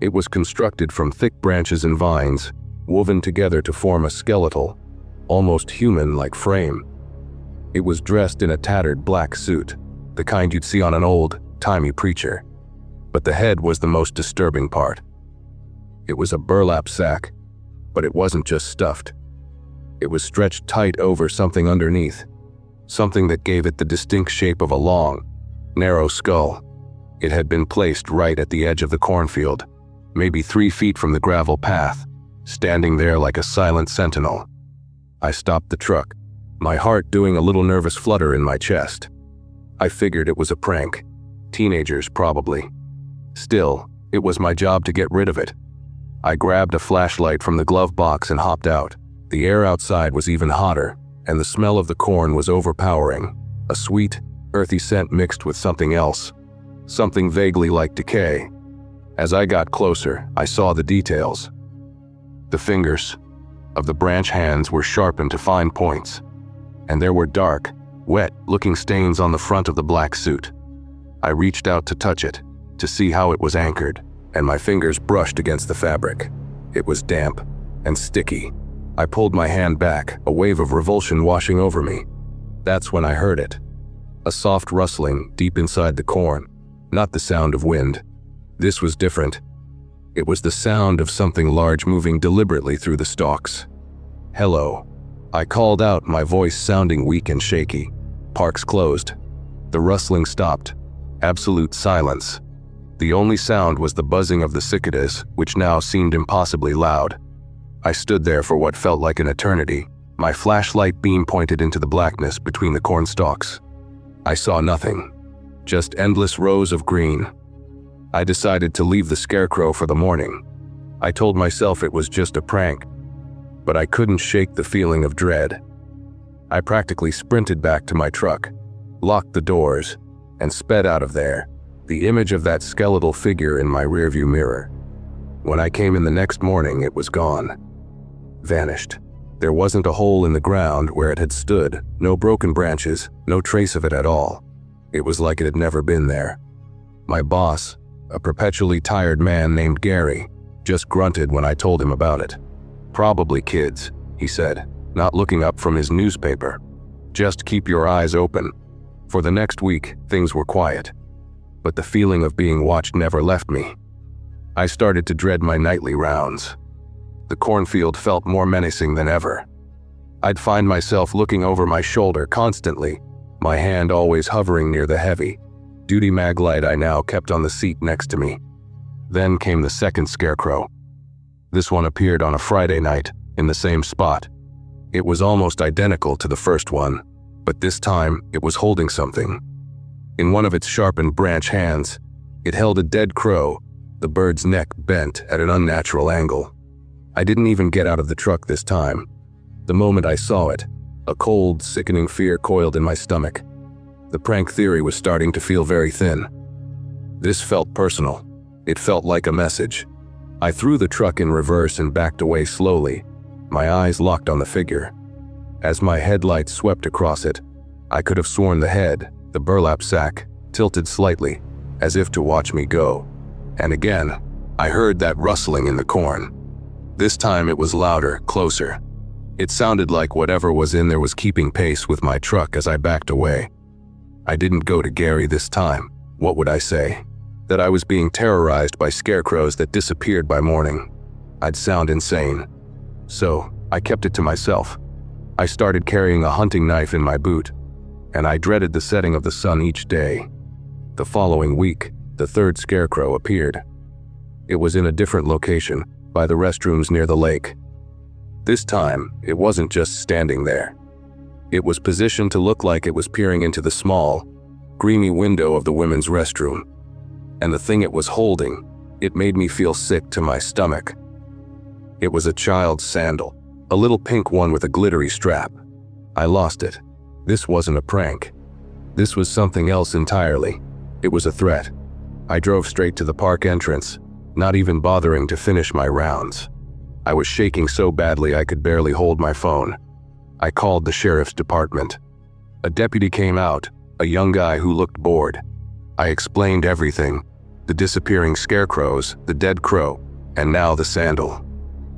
It was constructed from thick branches and vines, woven together to form a skeletal, almost human-like frame. It was dressed in a tattered black suit, the kind you'd see on an old-timey preacher. But the head was the most disturbing part. It was a burlap sack, but it wasn't just stuffed. It was stretched tight over something underneath, something that gave it the distinct shape of a long, narrow skull. It had been placed right at the edge of the cornfield, maybe 3 feet from the gravel path, standing there like a silent sentinel. I stopped the truck, my heart doing a little nervous flutter in my chest. I figured it was a prank. Teenagers, probably. Still, it was my job to get rid of it. I grabbed a flashlight from the glove box and hopped out. The air outside was even hotter, and the smell of the corn was overpowering. A sweet, earthy scent mixed with something else. Something vaguely like decay. As I got closer, I saw the details. The fingers of the branch hands were sharpened to fine points, and there were dark, wet-looking stains on the front of the black suit. I reached out to touch it, to see how it was anchored, and my fingers brushed against the fabric. It was damp and sticky. I pulled my hand back, a wave of revulsion washing over me. That's when I heard it. A soft rustling deep inside the corn, not the sound of wind. This was different. It was the sound of something large moving deliberately through the stalks. "Hello," I called out, my voice sounding weak and shaky. Parks closed. The rustling stopped. Absolute silence. The only sound was the buzzing of the cicadas, which now seemed impossibly loud. I stood there for what felt like an eternity, my flashlight beam pointed into the blackness between the corn stalks. I saw nothing, just endless rows of green. I decided to leave the scarecrow for the morning. I told myself it was just a prank, but I couldn't shake the feeling of dread. I practically sprinted back to my truck, locked the doors, and sped out of there, the image of that skeletal figure in my rearview mirror. When I came in the next morning, it was gone. Vanished. There wasn't a hole in the ground where it had stood, no broken branches, no trace of it at all. It was like it had never been there. My boss, a perpetually tired man named Gary, just grunted when I told him about it. "Probably kids," he said, not looking up from his newspaper. "Just keep your eyes open." For the next week, things were quiet, but the feeling of being watched never left me. I started to dread my nightly rounds. The cornfield felt more menacing than ever. I'd find myself looking over my shoulder constantly, my hand always hovering near the heavy, duty mag light I now kept on the seat next to me. Then came the second scarecrow. This one appeared on a Friday night, in the same spot. It was almost identical to the first one, but this time it was holding something. In one of its sharpened branch hands, it held a dead crow, the bird's neck bent at an unnatural angle. I didn't even get out of the truck this time. The moment I saw it, a cold, sickening fear coiled in my stomach. The prank theory was starting to feel very thin. This felt personal. It felt like a message. I threw the truck in reverse and backed away slowly, my eyes locked on the figure. As my headlights swept across it, I could have sworn the head, the burlap sack, tilted slightly, as if to watch me go. And again, I heard that rustling in the corn. This time it was louder, closer. It sounded like whatever was in there was keeping pace with my truck as I backed away. I didn't go to Gary this time. What would I say? That I was being terrorized by scarecrows that disappeared by morning. I'd sound insane. So, I kept it to myself. I started carrying a hunting knife in my boot, and I dreaded the setting of the sun each day. The following week, the third scarecrow appeared. It was in a different location, by the restrooms near the lake. This time, it wasn't just standing there. It was positioned to look like it was peering into the small, grimy window of the women's restroom. And the thing it was holding, it made me feel sick to my stomach. It was a child's sandal, a little pink one with a glittery strap. I lost it. This wasn't a prank. This was something else entirely. It was a threat. I drove straight to the park entrance, not even bothering to finish my rounds. I was shaking so badly I could barely hold my phone. I called the sheriff's department. A deputy came out, a young guy who looked bored. I explained everything: the disappearing scarecrows, the dead crow, and now the sandal.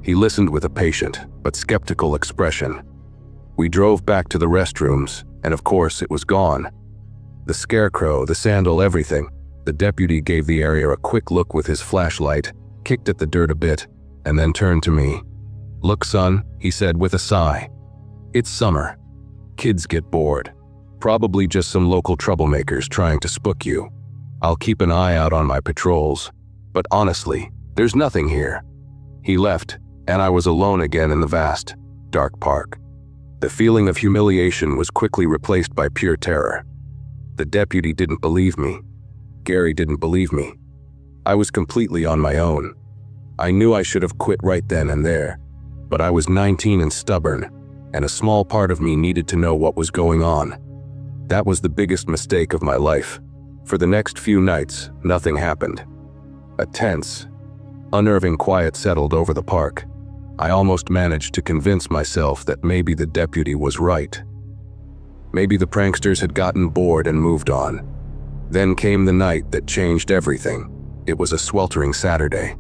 He listened with a patient but skeptical expression. We drove back to the restrooms, and of course it was gone. The scarecrow, the sandal, everything. The deputy gave the area a quick look with his flashlight, kicked at the dirt a bit, and then turned to me. "Look, son," he said with a sigh. "It's summer. Kids get bored. Probably just some local troublemakers trying to spook you. I'll keep an eye out on my patrols. But honestly, there's nothing here." He left, and I was alone again in the vast, dark park. The feeling of humiliation was quickly replaced by pure terror. The deputy didn't believe me. Gary didn't believe me. I was completely on my own. I knew I should have quit right then and there, but I was 19 and stubborn, and a small part of me needed to know what was going on. That was the biggest mistake of my life. For the next few nights, nothing happened. A tense, unnerving quiet settled over the park. I almost managed to convince myself that maybe the deputy was right. Maybe the pranksters had gotten bored and moved on. Then came the night that changed everything. It was a sweltering Saturday.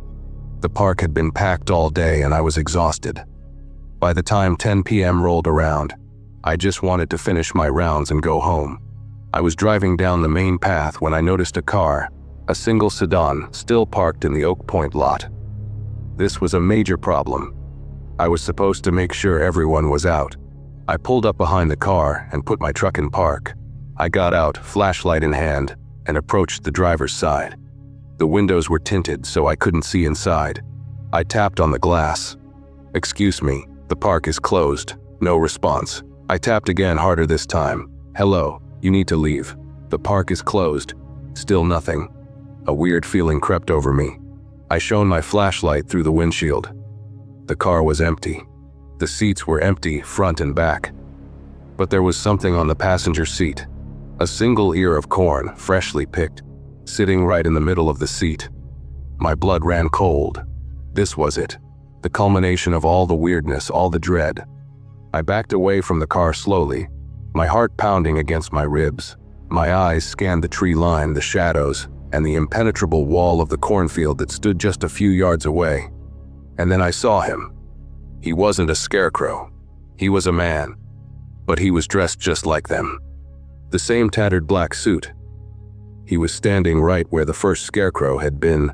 The park had been packed all day and I was exhausted. By the time 10 p.m. rolled around, I just wanted to finish my rounds and go home. I was driving down the main path when I noticed a car, a single sedan, still parked in the Oak Point lot. This was a major problem. I was supposed to make sure everyone was out. I pulled up behind the car and put my truck in park. I got out, flashlight in hand, and approached the driver's side. The windows were tinted so I couldn't see inside. I tapped on the glass. "Excuse me, the park is closed." No response. I tapped again, harder this time. "Hello, you need to leave. The park is closed." Still nothing. A weird feeling crept over me. I shone my flashlight through the windshield. The car was empty. The seats were empty, front and back. But there was something on the passenger seat. A single ear of corn, freshly picked, sitting right in the middle of the seat. My blood ran cold. This was it. The culmination of all the weirdness, all the dread. I backed away from the car slowly, my heart pounding against my ribs. My eyes scanned the tree line, the shadows, and the impenetrable wall of the cornfield that stood just a few yards away. And then I saw him. He wasn't a scarecrow. He was a man. But he was dressed just like them. The same tattered black suit. He was standing right where the first scarecrow had been,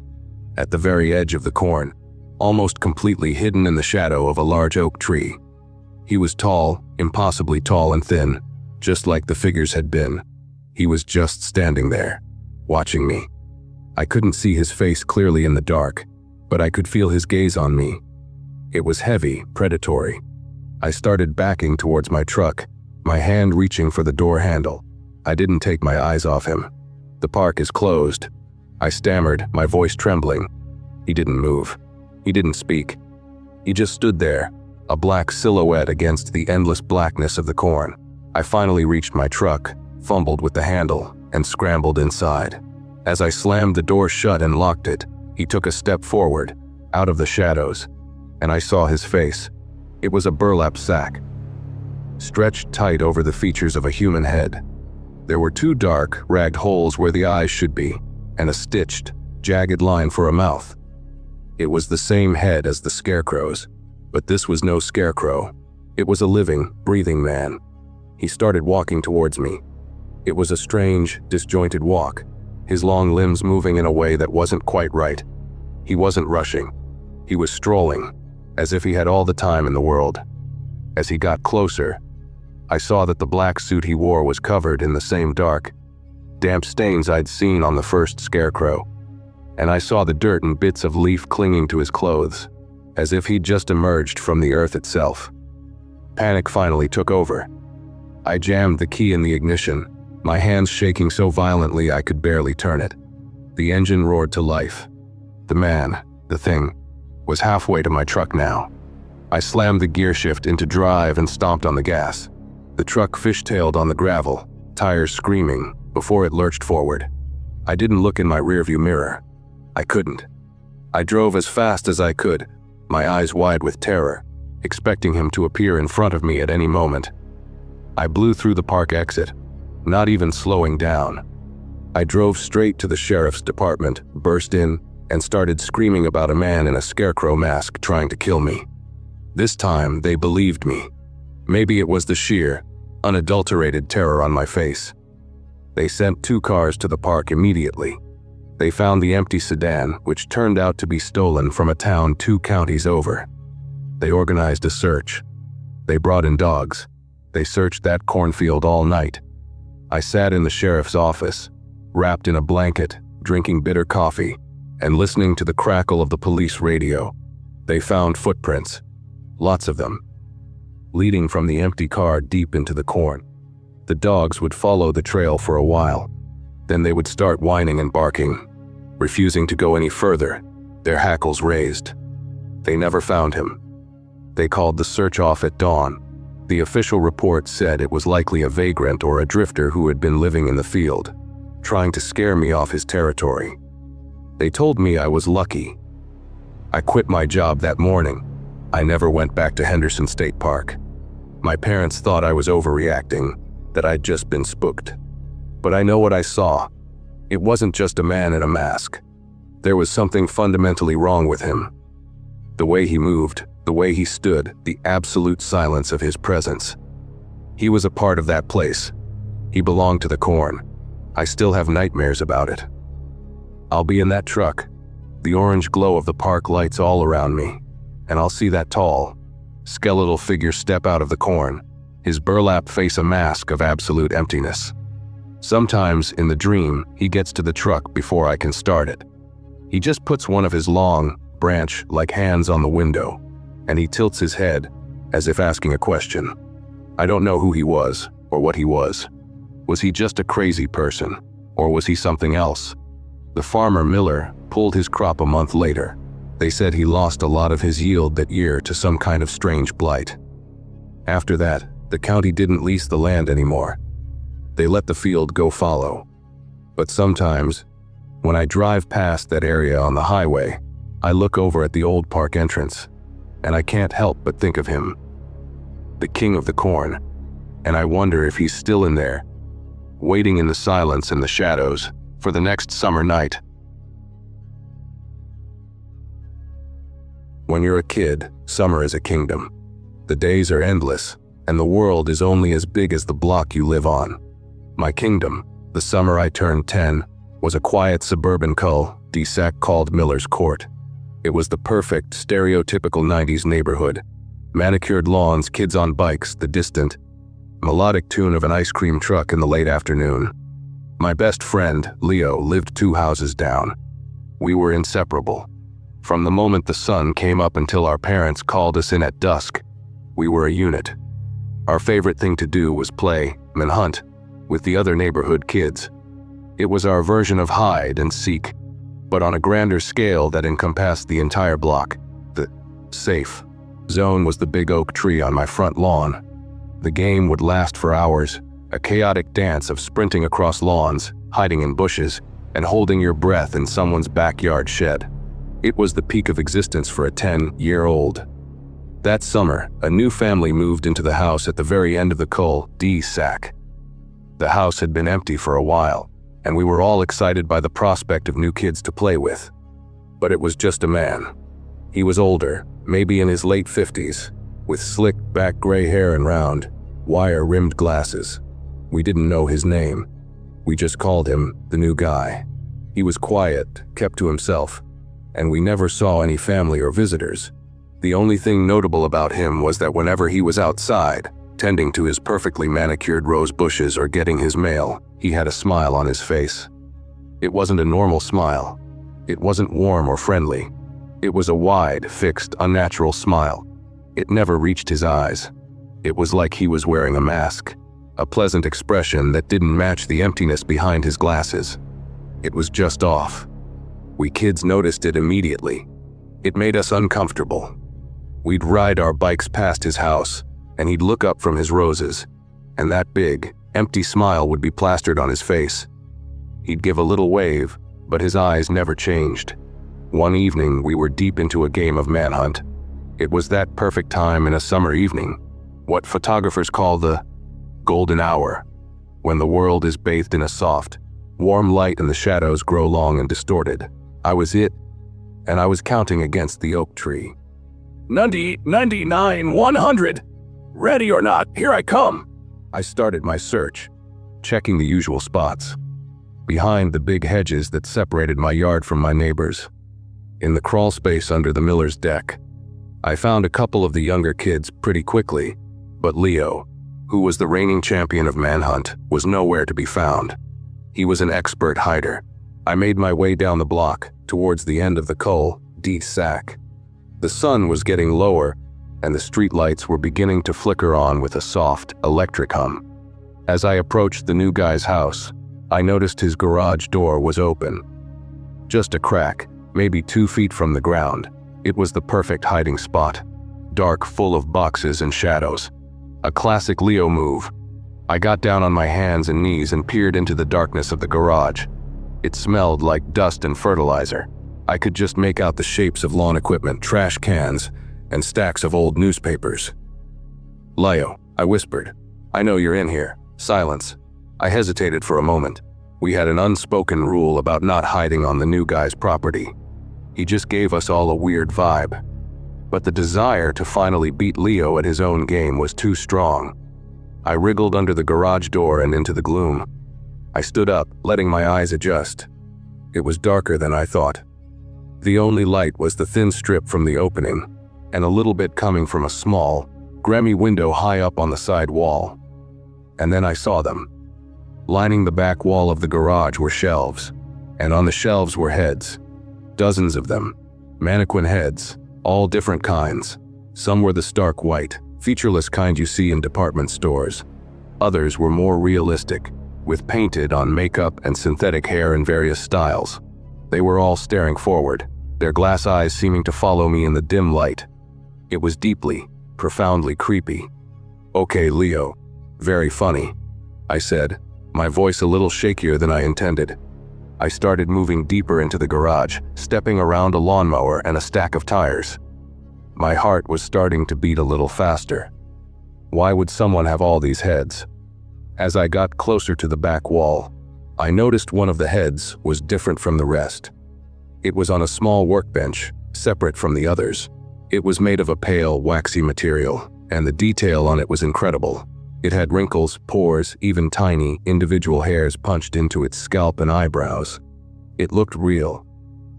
at the very edge of the corn, almost completely hidden in the shadow of a large oak tree. He was tall, impossibly tall and thin, just like the figures had been. He was just standing there, watching me. I couldn't see his face clearly in the dark, but I could feel his gaze on me. It was heavy, predatory. I started backing towards my truck, my hand reaching for the door handle. I didn't take my eyes off him. "The park is closed," I stammered, my voice trembling. He didn't move. He didn't speak. He just stood there, a black silhouette against the endless blackness of the corn. I finally reached my truck, fumbled with the handle, and scrambled inside. As I slammed the door shut and locked it, he took a step forward, out of the shadows, and I saw his face. It was a burlap sack, stretched tight over the features of a human head. There were two dark, ragged holes where the eyes should be, and a stitched, jagged line for a mouth. It was the same head as the scarecrow's, but this was no scarecrow. It was a living, breathing man. He started walking towards me. It was a strange, disjointed walk, his long limbs moving in a way that wasn't quite right. He wasn't rushing. He was strolling, as if he had all the time in the world. As he got closer, I saw that the black suit he wore was covered in the same dark, damp stains I'd seen on the first scarecrow. And I saw the dirt and bits of leaf clinging to his clothes, as if he'd just emerged from the earth itself. Panic finally took over. I jammed the key in the ignition, my hands shaking so violently I could barely turn it. The engine roared to life. The thing, was halfway to my truck now. I slammed the gear shift into drive and stomped on the gas. The truck fishtailed on the gravel, tires screaming, before it lurched forward. I didn't look in my rearview mirror. I couldn't. I drove as fast as I could, my eyes wide with terror, expecting him to appear in front of me at any moment. I blew through the park exit, not even slowing down. I drove straight to the sheriff's department, burst in, and started screaming about a man in a scarecrow mask trying to kill me. This time, they believed me. Maybe it was the sheer, unadulterated terror on my face. They sent 2 cars to the park immediately. They found the empty sedan, which turned out to be stolen from a town 2 counties over. They organized a search. They brought in dogs. They searched that cornfield all night. I sat in the sheriff's office, wrapped in a blanket, drinking bitter coffee, and listening to the crackle of the police radio. They found footprints, lots of them, leading from the empty car deep into the corn. The dogs would follow the trail for a while. Then they would start whining and barking, refusing to go any further, their hackles raised. They never found him. They called the search off at dawn. The official report said it was likely a vagrant or a drifter who had been living in the field, trying to scare me off his territory. They told me I was lucky. I quit my job that morning. I never went back to Henderson State Park. My parents thought I was overreacting, that I'd just been spooked. But I know what I saw. It wasn't just a man in a mask. There was something fundamentally wrong with him. The way he moved, the way he stood, the absolute silence of his presence. He was a part of that place. He belonged to the corn. I still have nightmares about it. I'll be in that truck, the orange glow of the park lights all around me, and I'll see that tall, skeletal figure step out of the corn, his burlap face a mask of absolute emptiness. Sometimes, in the dream, he gets to the truck before I can start it. He just puts one of his long, branch-like hands on the window, and he tilts his head, as if asking a question. I don't know who he was, or what he was. Was he just a crazy person, or was he something else? The farmer Miller pulled his crop a month later. They said he lost a lot of his yield that year to some kind of strange blight. After that, the county didn't lease the land anymore. They let the field go fallow. But sometimes, when I drive past that area on the highway, I look over at the old park entrance, and I can't help but think of him, the king of the corn, and I wonder if he's still in there, waiting in the silence and the shadows for the next summer night. When you're a kid, summer is a kingdom. The days are endless, and the world is only as big as the block you live on. My kingdom, the summer I turned 10, was a quiet suburban cul-de-sac called Miller's Court. It was the perfect, stereotypical 90s neighborhood. Manicured lawns, kids on bikes, the distant, melodic tune of an ice cream truck in the late afternoon. My best friend, Leo, lived 2 houses down. We were inseparable. From the moment the sun came up until our parents called us in at dusk, we were a unit. Our favorite thing to do was play and hunt with the other neighborhood kids. It was our version of hide and seek, but on a grander scale that encompassed the entire block. The safe zone was the big oak tree on my front lawn. The game would last for hours, a chaotic dance of sprinting across lawns, hiding in bushes, and holding your breath in someone's backyard shed. It was the peak of existence for a 10-year-old. That summer, a new family moved into the house at the very end of the cul-de-sac. The house had been empty for a while, and we were all excited by the prospect of new kids to play with. But it was just a man. He was older, maybe in his late 50s, with slicked back gray hair and round, wire-rimmed glasses. We didn't know his name. We just called him the new guy. He was quiet, kept to himself, and we never saw any family or visitors. The only thing notable about him was that whenever he was outside, tending to his perfectly manicured rose bushes or getting his mail, he had a smile on his face. It wasn't a normal smile. It wasn't warm or friendly. It was a wide, fixed, unnatural smile. It never reached his eyes. It was like he was wearing a mask a pleasant expression that didn't match the emptiness behind his glasses. It was just off. We kids noticed it immediately. It made us uncomfortable. We'd ride our bikes past his house, and he'd look up from his roses, and that big, empty smile would be plastered on his face. He'd give a little wave, but his eyes never changed. One evening, we were deep into a game of manhunt. It was that perfect time in a summer evening, what photographers call the golden hour, when the world is bathed in a soft, warm light and the shadows grow long and distorted. I was it, and I was counting against the oak tree. 90, 99, 100. Ready or not, here I come. I started my search, checking the usual spots. Behind the big hedges that separated my yard from my neighbors. In the crawl space under the miller's deck. I found a couple of the younger kids pretty quickly, but Leo, who was the reigning champion of manhunt, was nowhere to be found. He was an expert hider. I made my way down the block, towards the end of the cul-de-sac. The sun was getting lower, and the streetlights were beginning to flicker on with a soft, electric hum. As I approached the new guy's house, I noticed his garage door was open. Just a crack, maybe 2 feet from the ground. It was the perfect hiding spot. Dark, full of boxes and shadows. A classic Leo move. I got down on my hands and knees and peered into the darkness of the garage. It smelled like dust and fertilizer. I could just make out the shapes of lawn equipment, trash cans, and stacks of old newspapers. "Leo," I whispered. "I know you're in here." Silence. I hesitated for a moment. We had an unspoken rule about not hiding on the new guy's property. He just gave us all a weird vibe. But the desire to finally beat Leo at his own game was too strong. I wriggled under the garage door and into the gloom. I stood up, letting my eyes adjust. It was darker than I thought. The only light was the thin strip from the opening, and a little bit coming from a small, grimy window high up on the side wall. And then I saw them. Lining the back wall of the garage were shelves, and on the shelves were heads. Dozens of them. Mannequin heads, all different kinds. Some were the stark white, featureless kind you see in department stores. Others were more realistic, with painted on makeup and synthetic hair in various styles. They were all staring forward, their glass eyes seeming to follow me in the dim light. It was deeply, profoundly creepy. "Okay, Leo. Very funny," I said, my voice a little shakier than I intended. I started moving deeper into the garage, stepping around a lawnmower and a stack of tires. My heart was starting to beat a little faster. Why would someone have all these heads? As I got closer to the back wall, I noticed one of the heads was different from the rest. It was on a small workbench, separate from the others. It was made of a pale, waxy material, and the detail on it was incredible. It had wrinkles, pores, even tiny, individual hairs punched into its scalp and eyebrows. It looked real.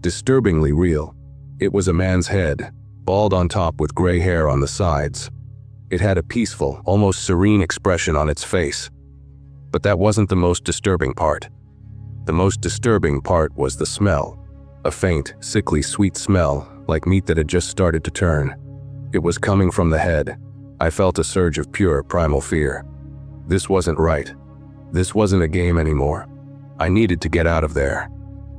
Disturbingly real. It was a man's head, bald on top with gray hair on the sides. It had a peaceful, almost serene expression on its face. But that wasn't the most disturbing part. The most disturbing part was the smell. A faint, sickly sweet smell, like meat that had just started to turn. It was coming from the head. I felt a surge of pure, primal fear. This wasn't right. This wasn't a game anymore. I needed to get out of there.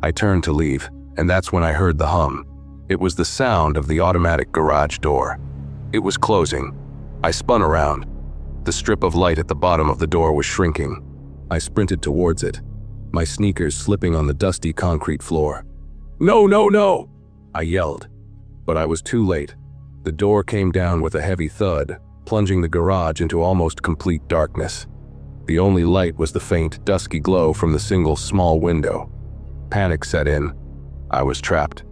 I turned to leave, and that's when I heard the hum. It was the sound of the automatic garage door. It was closing. I spun around. The strip of light at the bottom of the door was shrinking. I sprinted towards it, my sneakers slipping on the dusty concrete floor. "No, no, no!" I yelled. But I was too late. The door came down with a heavy thud, plunging the garage into almost complete darkness. The only light was the faint, dusky glow from the single small window. Panic set in. I was trapped.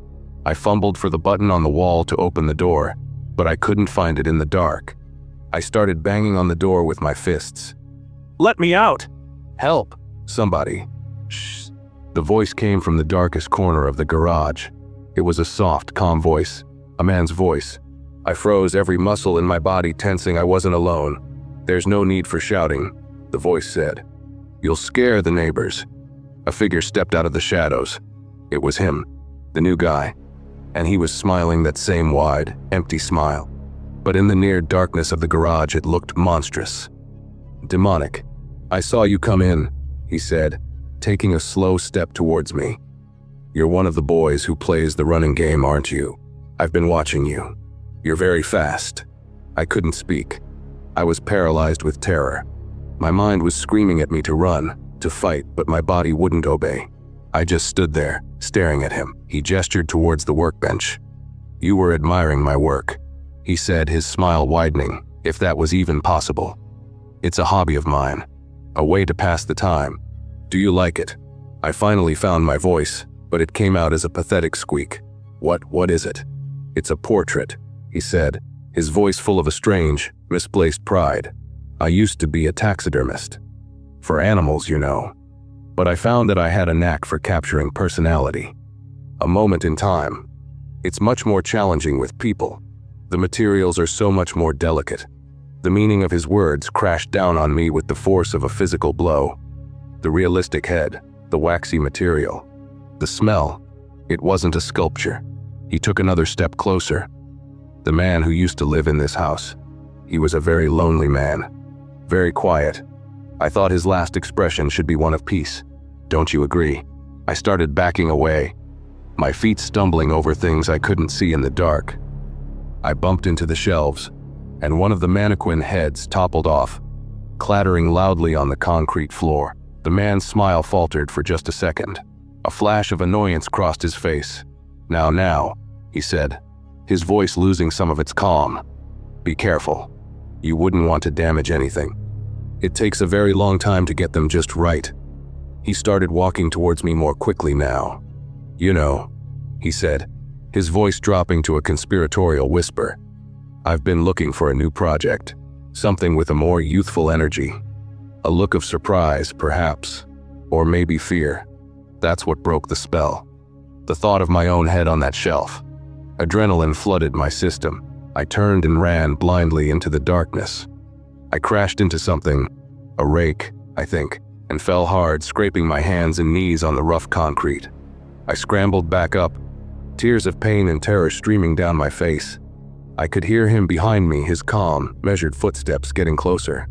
I fumbled for the button on the wall to open the door, but I couldn't find it in the dark. I started banging on the door with my fists. "Let me out!" "Help! Somebody!" "Shh!" The voice came from the darkest corner of the garage. It was a soft, calm voice, a man's voice. I froze, every muscle in my body tensing. I wasn't alone. "There's no need for shouting," the voice said. "You'll scare the neighbors." A figure stepped out of the shadows. It was him, the new guy, and he was smiling that same wide, empty smile. But in the near darkness of the garage, it looked monstrous. Demonic. "I saw you come in," he said, taking a slow step towards me. "You're one of the boys who plays the running game, aren't you? I've been watching you. You're very fast." I couldn't speak. I was paralyzed with terror. My mind was screaming at me to run, to fight, but my body wouldn't obey. I just stood there, staring at him. He gestured towards the workbench. "You were admiring my work," he said, his smile widening, if that was even possible. "It's a hobby of mine, a way to pass the time. Do you like it?" I finally found my voice, but it came out as a pathetic squeak. What is it?" "It's a portrait," he said, his voice full of a strange, misplaced pride. "I used to be a taxidermist. For animals, you know. But I found that I had a knack for capturing personality. A moment in time. It's much more challenging with people. The materials are so much more delicate." The meaning of his words crashed down on me with the force of a physical blow. The realistic head, the waxy material, the smell. It wasn't a sculpture. He took another step closer. "The man who used to live in this house. He was a very lonely man. Very quiet. I thought his last expression should be one of peace. Don't you agree?" I started backing away, my feet stumbling over things I couldn't see in the dark. I bumped into the shelves, and one of the mannequin heads toppled off, clattering loudly on the concrete floor. The man's smile faltered for just a second. A flash of annoyance crossed his face. Now, he said, his voice losing some of its calm. "Be careful. You wouldn't want to damage anything. It takes a very long time to get them just right." He started walking towards me more quickly now. "You know," he said, his voice dropping to a conspiratorial whisper, "I've been looking for a new project, something with a more youthful energy. A look of surprise, perhaps, or maybe fear. That's what broke the spell. The thought of my own head on that shelf. Adrenaline flooded my system. I turned and ran blindly into the darkness. I crashed into something, a rake, I think, and fell hard, scraping my hands and knees on the rough concrete. I scrambled back up, tears of pain and terror streaming down my face. I could hear him behind me, his calm, measured footsteps getting closer.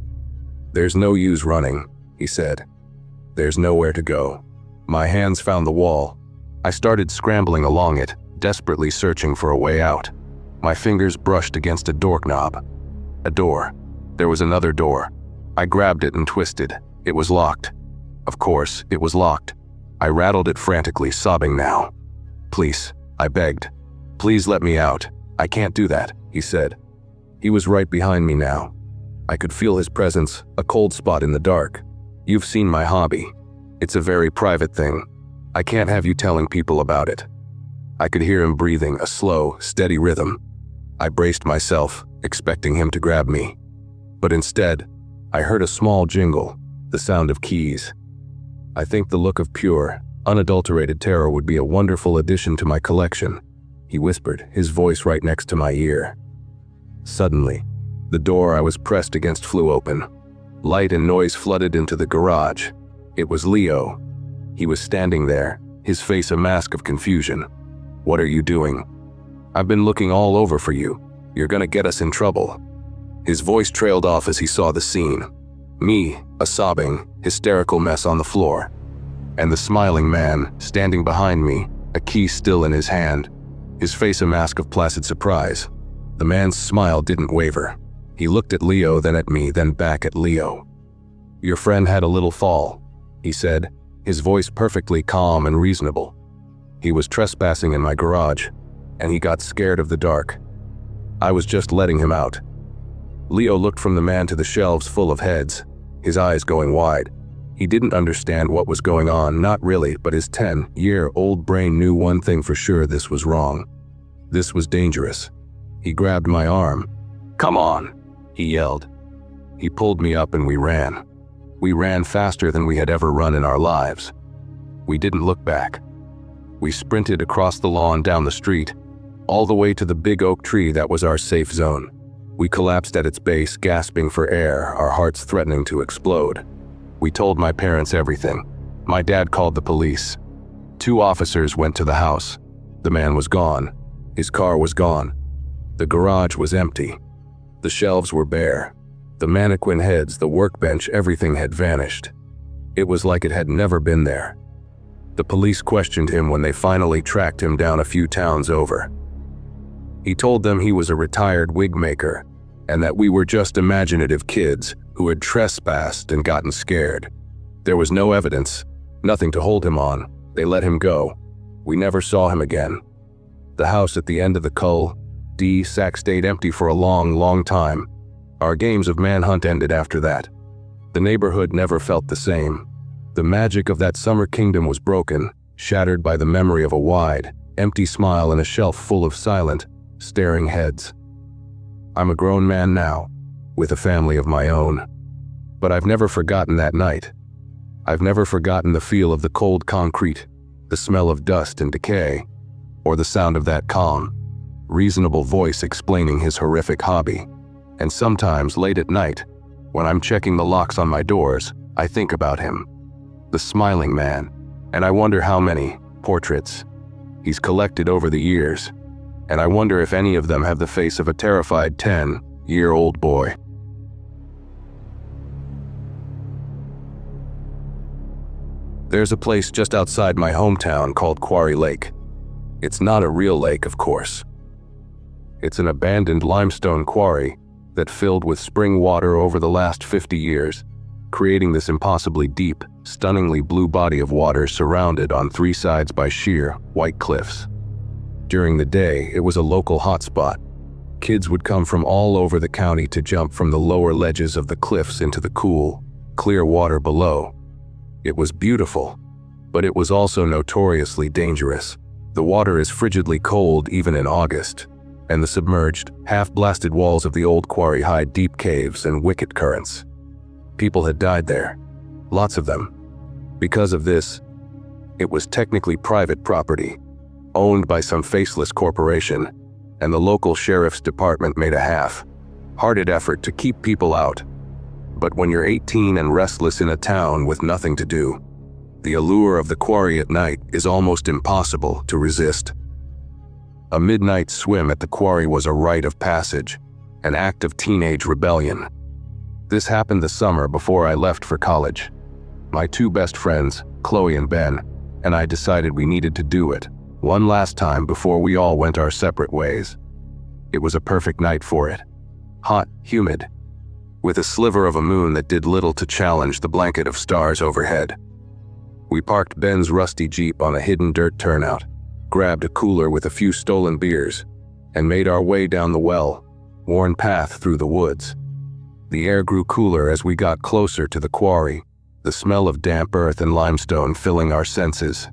"There's no use running," he said. "There's nowhere to go." My hands found the wall. I started scrambling along it, desperately searching for a way out. My fingers brushed against a doorknob. A door. There was another door. I grabbed it and twisted. It was locked. Of course, it was locked. I rattled it frantically, sobbing now. "Please," I begged. "Please let me out. I can't do that," he said. He was right behind me now. I could feel his presence, a cold spot in the dark. "You've seen my hobby. It's a very private thing. I can't have you telling people about it." I could hear him breathing, a slow, steady rhythm. I braced myself, expecting him to grab me. But instead, I heard a small jingle, the sound of keys. "I think the look of pure, unadulterated terror would be a wonderful addition to my collection," he whispered, his voice right next to my ear. Suddenly, the door I was pressed against flew open. Light and noise flooded into the garage. It was Leo. He was standing there, his face a mask of confusion. "What are you doing?" "I've been looking all over for you. You're gonna get us in trouble." His voice trailed off as he saw the scene. Me, a sobbing, hysterical mess on the floor. And the smiling man, standing behind me, a key still in his hand, his face a mask of placid surprise. The man's smile didn't waver. He looked at Leo, then at me, then back at Leo. "Your friend had a little fall," he said, his voice perfectly calm and reasonable. "He was trespassing in my garage, and he got scared of the dark. I was just letting him out." Leo looked from the man to the shelves full of heads, his eyes going wide. He didn't understand what was going on, not really, but his 10-year-old brain knew one thing for sure: this was wrong. This was dangerous. He grabbed my arm. "Come on," he yelled. He pulled me up and we ran. We ran faster than we had ever run in our lives. We didn't look back. We sprinted across the lawn, down the street, all the way to the big oak tree that was our safe zone. We collapsed at its base, gasping for air, our hearts threatening to explode. We told my parents everything. My dad called the police. 2 officers went to the house. The man was gone. His car was gone. The garage was empty. The shelves were bare. The mannequin heads, the workbench, everything had vanished. It was like it had never been there. The police questioned him when they finally tracked him down a few towns over. He told them he was a retired wig maker, and that we were just imaginative kids who had trespassed and gotten scared. There was no evidence, nothing to hold him on. They let him go. We never saw him again. The house at the end of the cul-de-sac stayed empty for a long, long time. Our games of manhunt ended after that. The neighborhood never felt the same. The magic of that summer kingdom was broken, shattered by the memory of a wide, empty smile and a shelf full of silent, staring heads. I'm a grown man now, with a family of my own. But I've never forgotten that night. I've never forgotten the feel of the cold concrete, the smell of dust and decay, or the sound of that calm, reasonable voice explaining his horrific hobby. And sometimes late at night, when I'm checking the locks on my doors, I think about him, the smiling man, and I wonder how many portraits he's collected over the years, and I wonder if any of them have the face of a terrified 10-year-old boy. There's a place just outside my hometown called Quarry Lake. It's not a real lake, of course. It's an abandoned limestone quarry that filled with spring water over the last 50 years, creating this impossibly deep, stunningly blue body of water surrounded on three sides by sheer, white cliffs. During the day, it was a local hotspot. Kids would come from all over the county to jump from the lower ledges of the cliffs into the cool, clear water below. It was beautiful, but it was also notoriously dangerous. The water is frigidly cold even in August, and the submerged, half-blasted walls of the old quarry hide deep caves and wicked currents. People had died there, lots of them. Because of this, it was technically private property, owned by some faceless corporation, and the local sheriff's department made a half-hearted effort to keep people out. But when you're 18 and restless in a town with nothing to do, the allure of the quarry at night is almost impossible to resist. A midnight swim at the quarry was a rite of passage, an act of teenage rebellion. This happened the summer before I left for college. My two best friends, Chloe and Ben, and I decided we needed to do it one last time before we all went our separate ways. It was a perfect night for it. Hot, humid, with a sliver of a moon that did little to challenge the blanket of stars overhead. We parked Ben's rusty Jeep on a hidden dirt turnout, grabbed a cooler with a few stolen beers, and made our way down the well-worn path through the woods. The air grew cooler as we got closer to the quarry, the smell of damp earth and limestone filling our senses.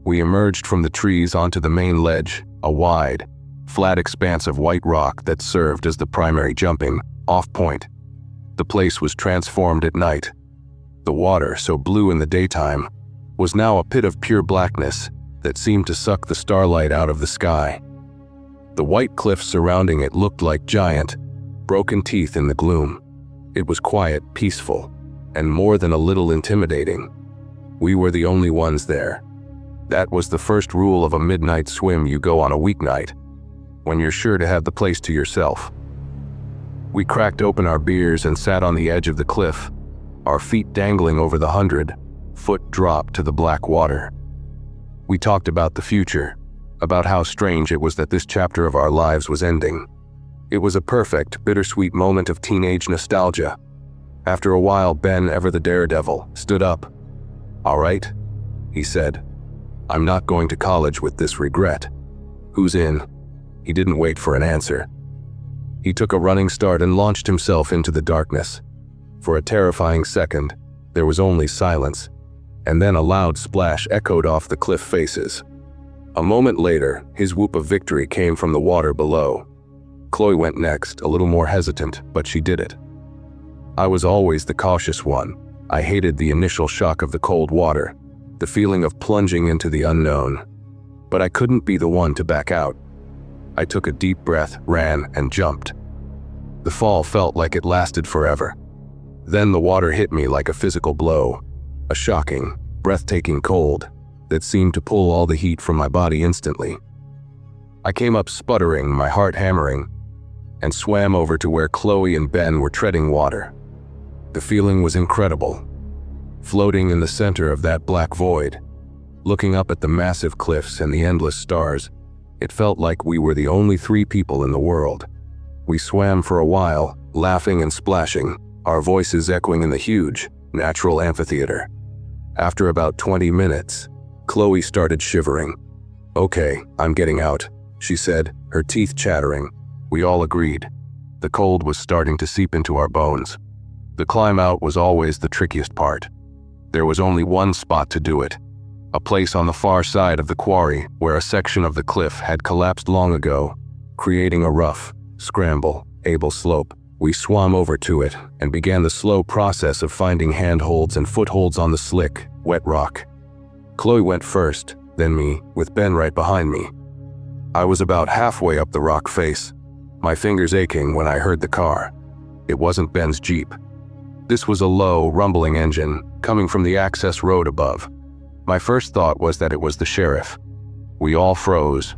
We emerged from the trees onto the main ledge, a wide, flat expanse of white rock that served as the primary jumping-off point. The place was transformed at night. The water, so blue in the daytime, was now a pit of pure blackness that seemed to suck the starlight out of the sky. The white cliffs surrounding it looked like giant, broken teeth in the gloom. It was quiet, peaceful, and more than a little intimidating. We were the only ones there. That was the first rule of a midnight swim you go on a weeknight, when you're sure to have the place to yourself. We cracked open our beers and sat on the edge of the cliff, our feet dangling over the 100-foot drop to the black water. We talked about the future, about how strange it was that this chapter of our lives was ending. It was a perfect, bittersweet moment of teenage nostalgia. After a while, Ben, ever the daredevil, stood up. "All right," he said. "I'm not going to college with this regret. Who's in?" He didn't wait for an answer. He took a running start and launched himself into the darkness. For a terrifying second, there was only silence, and then a loud splash echoed off the cliff faces. A moment later, his whoop of victory came from the water below. Chloe went next, a little more hesitant, but she did it. I was always the cautious one. I hated the initial shock of the cold water, the feeling of plunging into the unknown. But I couldn't be the one to back out. I took a deep breath, ran, and jumped. The fall felt like it lasted forever. Then the water hit me like a physical blow, a shocking, breathtaking cold that seemed to pull all the heat from my body instantly. I came up sputtering, my heart hammering. and swam over to where Chloe and Ben were treading water. The feeling was incredible. Floating in the center of that black void, looking up at the massive cliffs and the endless stars, it felt like we were the only 3 people in the world. We swam for a while, laughing and splashing, our voices echoing in the huge, natural amphitheater. After about 20 minutes, Chloe started shivering. "Okay, I'm getting out," she said, her teeth chattering. We all agreed. The cold was starting to seep into our bones. The climb out was always the trickiest part. There was only one spot to do it, a place on the far side of the quarry where a section of the cliff had collapsed long ago, creating a rough, scramble-able slope. We swam over to it and began the slow process of finding handholds and footholds on the slick, wet rock. Chloe went first, then me, with Ben right behind me. I was about halfway up the rock face, my fingers aching when I heard the car. It wasn't Ben's Jeep. This was a low, rumbling engine coming from the access road above. My first thought was that it was the sheriff. We all froze,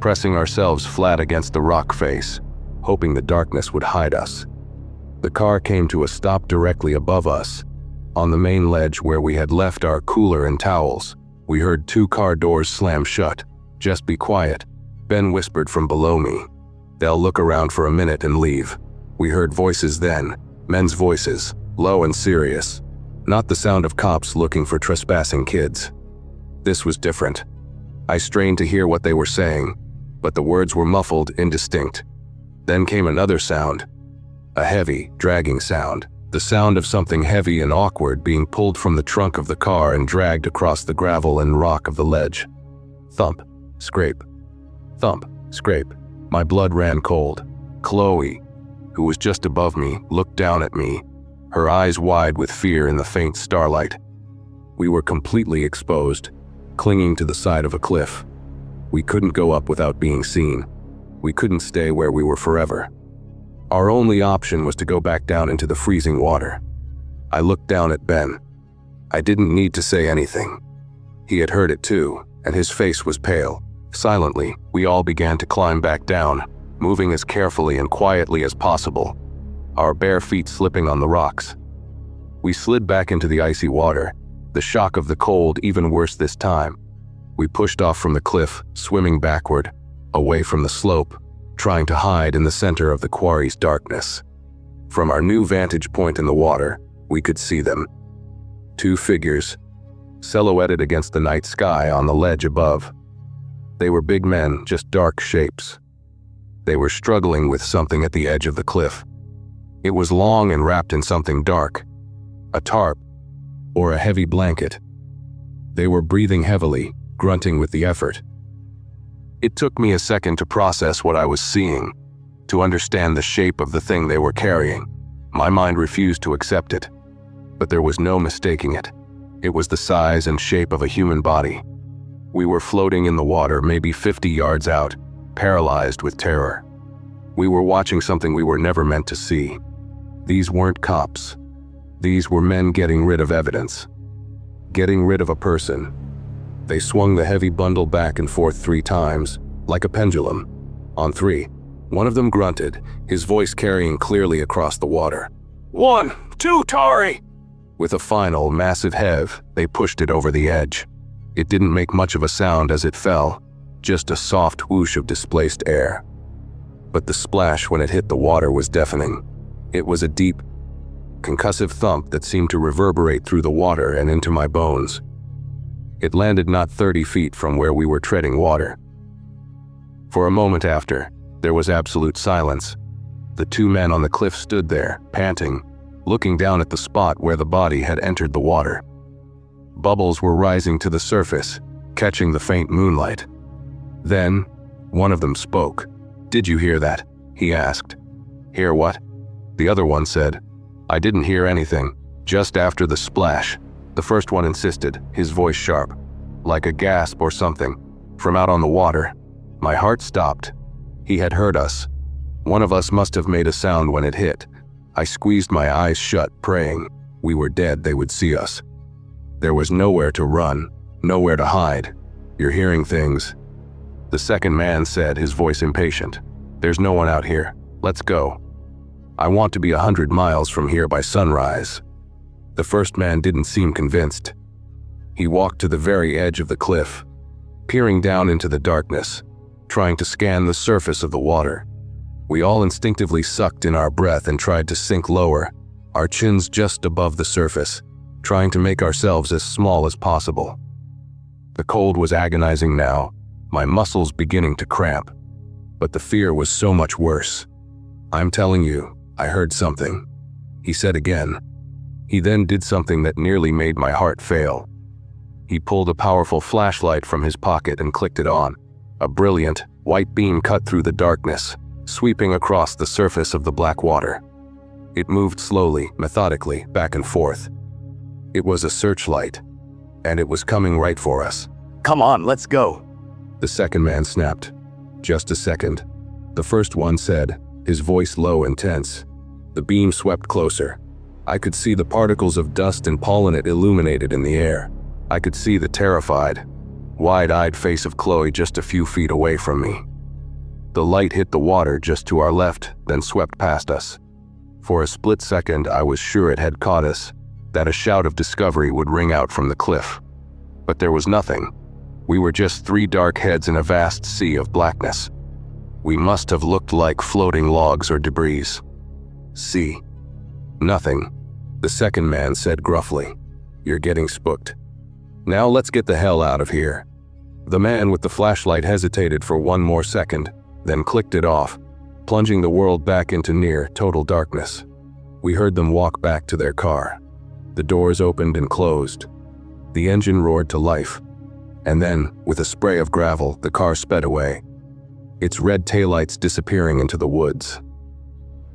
pressing ourselves flat against the rock face, hoping the darkness would hide us. The car came to a stop directly above us, on the main ledge where we had left our cooler and towels. We heard 2 car doors slam shut. "Just be quiet," Ben whispered from below me. "They'll look around for a minute and leave." We heard voices then, men's voices, low and serious. Not the sound of cops looking for trespassing kids. This was different. I strained to hear what they were saying, but the words were muffled, indistinct. Then came another sound, a heavy, dragging sound, the sound of something heavy and awkward being pulled from the trunk of the car and dragged across the gravel and rock of the ledge. Thump, scrape, thump, scrape. My blood ran cold. Chloe, who was just above me, looked down at me, her eyes wide with fear in the faint starlight. We were completely exposed, clinging to the side of a cliff. We couldn't go up without being seen. We couldn't stay where we were forever. Our only option was to go back down into the freezing water. I looked down at Ben. I didn't need to say anything. He had heard it too, and his face was pale. Silently, we all began to climb back down, moving as carefully and quietly as possible, our bare feet slipping on the rocks. We slid back into the icy water, the shock of the cold even worse this time. We pushed off from the cliff, swimming backward, away from the slope, trying to hide in the center of the quarry's darkness. From our new vantage point in the water, we could see them. 2 figures, silhouetted against the night sky on the ledge above. They were big men, just dark shapes. They were struggling with something at the edge of the cliff. It was long and wrapped in something dark, a tarp or a heavy blanket. They were breathing heavily, grunting with the effort. It took me a second to process what I was seeing, to understand the shape of the thing they were carrying. My mind refused to accept it, but there was no mistaking it. It was the size and shape of a human body. We were floating in the water, maybe 50 yards out, paralyzed with terror. We were watching something we were never meant to see. These weren't cops. These were men getting rid of evidence. Getting rid of a person. They swung the heavy bundle back and forth 3 times, like a pendulum. On 3, one of them grunted, his voice carrying clearly across the water. 1, 2, Tari! With a final, massive heave, they pushed it over the edge. It didn't make much of a sound as it fell, just a soft whoosh of displaced air. But the splash when it hit the water was deafening. It was a deep, concussive thump that seemed to reverberate through the water and into my bones. It landed not 30 feet from where we were treading water. For a moment after, there was absolute silence. The 2 men on the cliff stood there, panting, looking down at the spot where the body had entered the water. Bubbles were rising to the surface, catching the faint moonlight. Then, one of them spoke. "Did you hear that?" he asked. "Hear what?" The other one said. "I didn't hear anything. Just after the splash," the first one insisted, his voice sharp, like a gasp or something, from out on the water. My heart stopped. He had heard us. One of us must have made a sound when it hit. I squeezed my eyes shut, praying. We were dead, they would see us. There was nowhere to run, nowhere to hide. "You're hearing things," the second man said, his voice impatient. "There's no one out here. Let's go. I want to be 100 miles from here by sunrise." The first man didn't seem convinced. He walked to the very edge of the cliff, peering down into the darkness, trying to scan the surface of the water. We all instinctively sucked in our breath and tried to sink lower, our chins just above the surface, trying to make ourselves as small as possible. The cold was agonizing now, my muscles beginning to cramp. But the fear was so much worse. "I'm telling you, I heard something," he said again. He then did something that nearly made my heart fail. He pulled a powerful flashlight from his pocket and clicked it on. A brilliant, white beam cut through the darkness, sweeping across the surface of the black water. It moved slowly, methodically, back and forth. It was a searchlight, and it was coming right for us. Come on, let's go. The second man snapped. "Just a second," the first one said, his voice low and tense. The beam swept closer. I could see the particles of dust and pollen it illuminated in the air. I could see the terrified, wide-eyed face of Chloe just a few feet away from me. The light hit the water just to our left, then swept past us. For a split second, I was sure it had caught us, that a shout of discovery would ring out from the cliff. But there was nothing. We were just three dark heads in a vast sea of blackness. We must have looked like floating logs or debris. "See? Nothing," the second man said gruffly. "You're getting spooked. Now let's get the hell out of here." The man with the flashlight hesitated for one more second, then clicked it off, plunging the world back into near total darkness. We heard them walk back to their car. The doors opened and closed. The engine roared to life. And then, with a spray of gravel, the car sped away, its red taillights disappearing into the woods.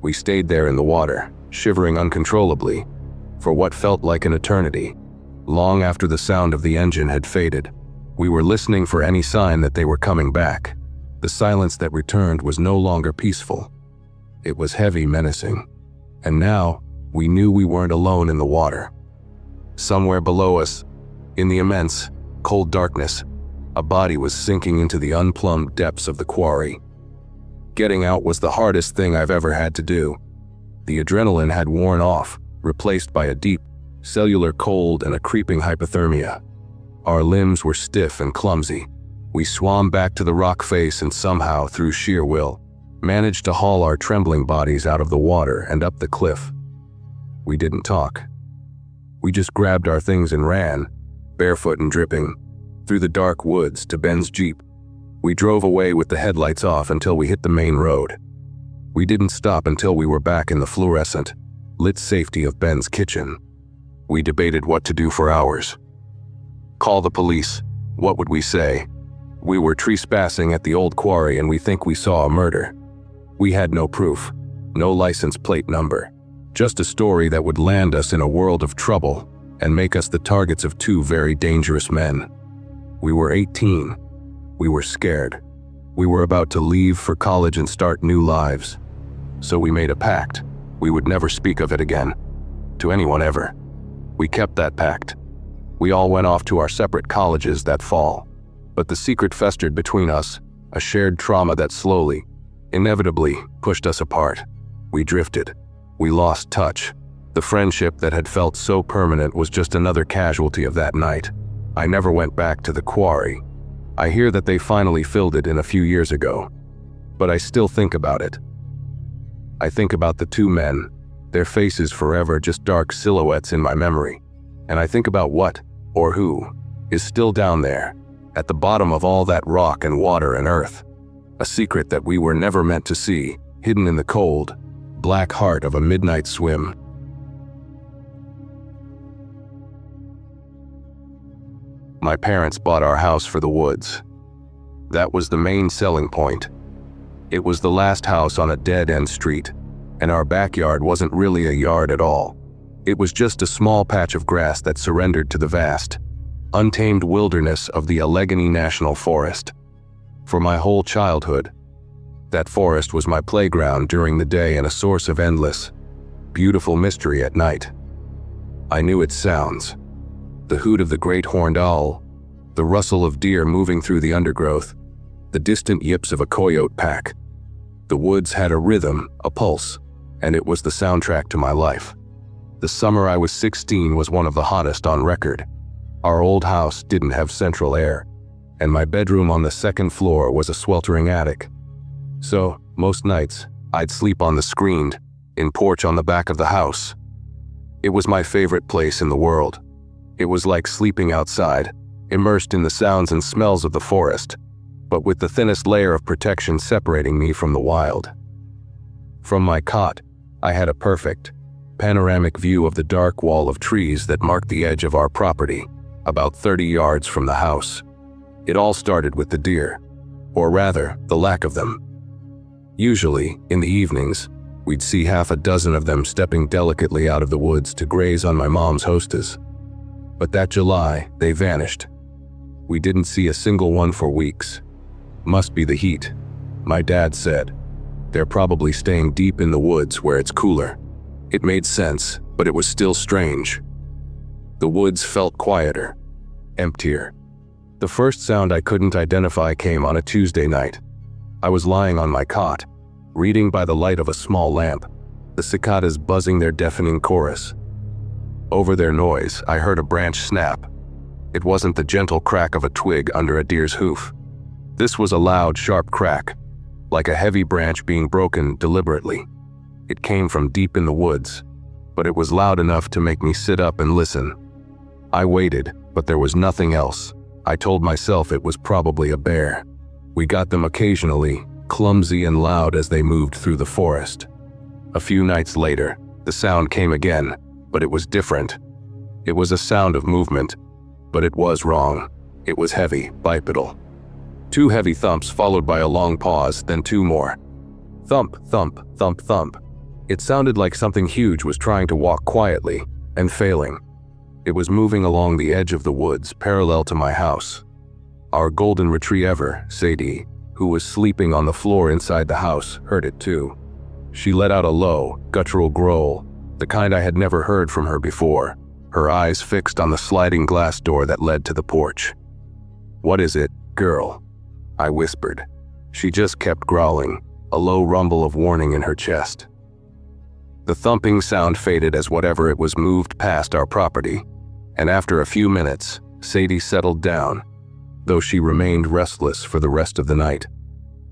We stayed there in the water, shivering uncontrollably, for what felt like an eternity. Long after the sound of the engine had faded, we were listening for any sign that they were coming back. The silence that returned was no longer peaceful. It was heavy, menacing. And now, we knew we weren't alone in the water. Somewhere below us, in the immense, cold darkness, a body was sinking into the unplumbed depths of the quarry. Getting out was the hardest thing I've ever had to do. The adrenaline had worn off, replaced by a deep, cellular cold and a creeping hypothermia. Our limbs were stiff and clumsy. We swam back to the rock face and somehow, through sheer will, managed to haul our trembling bodies out of the water and up the cliff. We didn't talk. We just grabbed our things and ran, barefoot and dripping, through the dark woods to Ben's Jeep. We drove away with the headlights off until we hit the main road. We didn't stop until we were back in the fluorescent, lit safety of Ben's kitchen. We debated what to do for hours. Call the police. What would we say? We were trespassing at the old quarry and we think we saw a murder. We had no proof, no license plate number, just a story that would land us in a world of trouble and make us the targets of two very dangerous men. We were 18. We were scared. We were about to leave for college and start new lives. So we made a pact. We would never speak of it again, to anyone ever. We kept that pact. We all went off to our separate colleges that fall. But the secret festered between us, a shared trauma that slowly, inevitably, pushed us apart. We drifted. We lost touch. The friendship that had felt so permanent was just another casualty of that night. I never went back to the quarry. I hear that they finally filled it in a few years ago. But I still think about it. I think about the two men, their faces forever just dark silhouettes in my memory. And I think about what, or who, is still down there, at the bottom of all that rock and water and earth. A secret that we were never meant to see, hidden in the cold, black heart of a midnight swim. My parents bought our house for the woods. That was the main selling point. It was the last house on a dead-end street, and our backyard wasn't really a yard at all. It was just a small patch of grass that surrendered to the vast, untamed wilderness of the Allegheny National Forest. For my whole childhood, that forest was my playground during the day and a source of endless, beautiful mystery at night. I knew its sounds. The hoot of the great horned owl, the rustle of deer moving through the undergrowth, the distant yips of a coyote pack. The woods had a rhythm, a pulse, and it was the soundtrack to my life. The summer I was 16 was one of the hottest on record. Our old house didn't have central air, and my bedroom on the second floor was a sweltering attic. So, most nights, I'd sleep on the screened, in porch on the back of the house. It was my favorite place in the world. It was like sleeping outside, immersed in the sounds and smells of the forest, but with the thinnest layer of protection separating me from the wild. From my cot, I had a perfect, panoramic view of the dark wall of trees that marked the edge of our property, about 30 yards from the house. It all started with the deer, or rather, the lack of them. Usually, in the evenings, we'd see half a dozen of them stepping delicately out of the woods to graze on my mom's hostas. But that July, they vanished. We didn't see a single one for weeks. Must be the heat, my dad said. They're probably staying deep in the woods where it's cooler. It made sense, but it was still strange. The woods felt quieter, emptier. The first sound I couldn't identify came on a Tuesday night. I was lying on my cot, reading by the light of a small lamp, the cicadas buzzing their deafening chorus. Over their noise, I heard a branch snap. It wasn't the gentle crack of a twig under a deer's hoof. This was a loud, sharp crack, like a heavy branch being broken deliberately. It came from deep in the woods, but it was loud enough to make me sit up and listen. I waited, but there was nothing else. I told myself it was probably a bear. We got them occasionally, clumsy and loud as they moved through the forest. A few nights later, the sound came again, but it was different. It was a sound of movement, but it was wrong. It was heavy, bipedal. 2 heavy thumps followed by a long pause, then 2 more. Thump, thump, thump, thump. It sounded like something huge was trying to walk quietly, and failing. It was moving along the edge of the woods, parallel to my house. Our golden retriever, Sadie, who was sleeping on the floor inside the house, heard it too. She let out a low, guttural growl, the kind I had never heard from her before, her eyes fixed on the sliding glass door that led to the porch. "What is it, girl?" I whispered. She just kept growling, a low rumble of warning in her chest. The thumping sound faded as whatever it was moved past our property, and after a few minutes, Sadie settled down, though she remained restless for the rest of the night.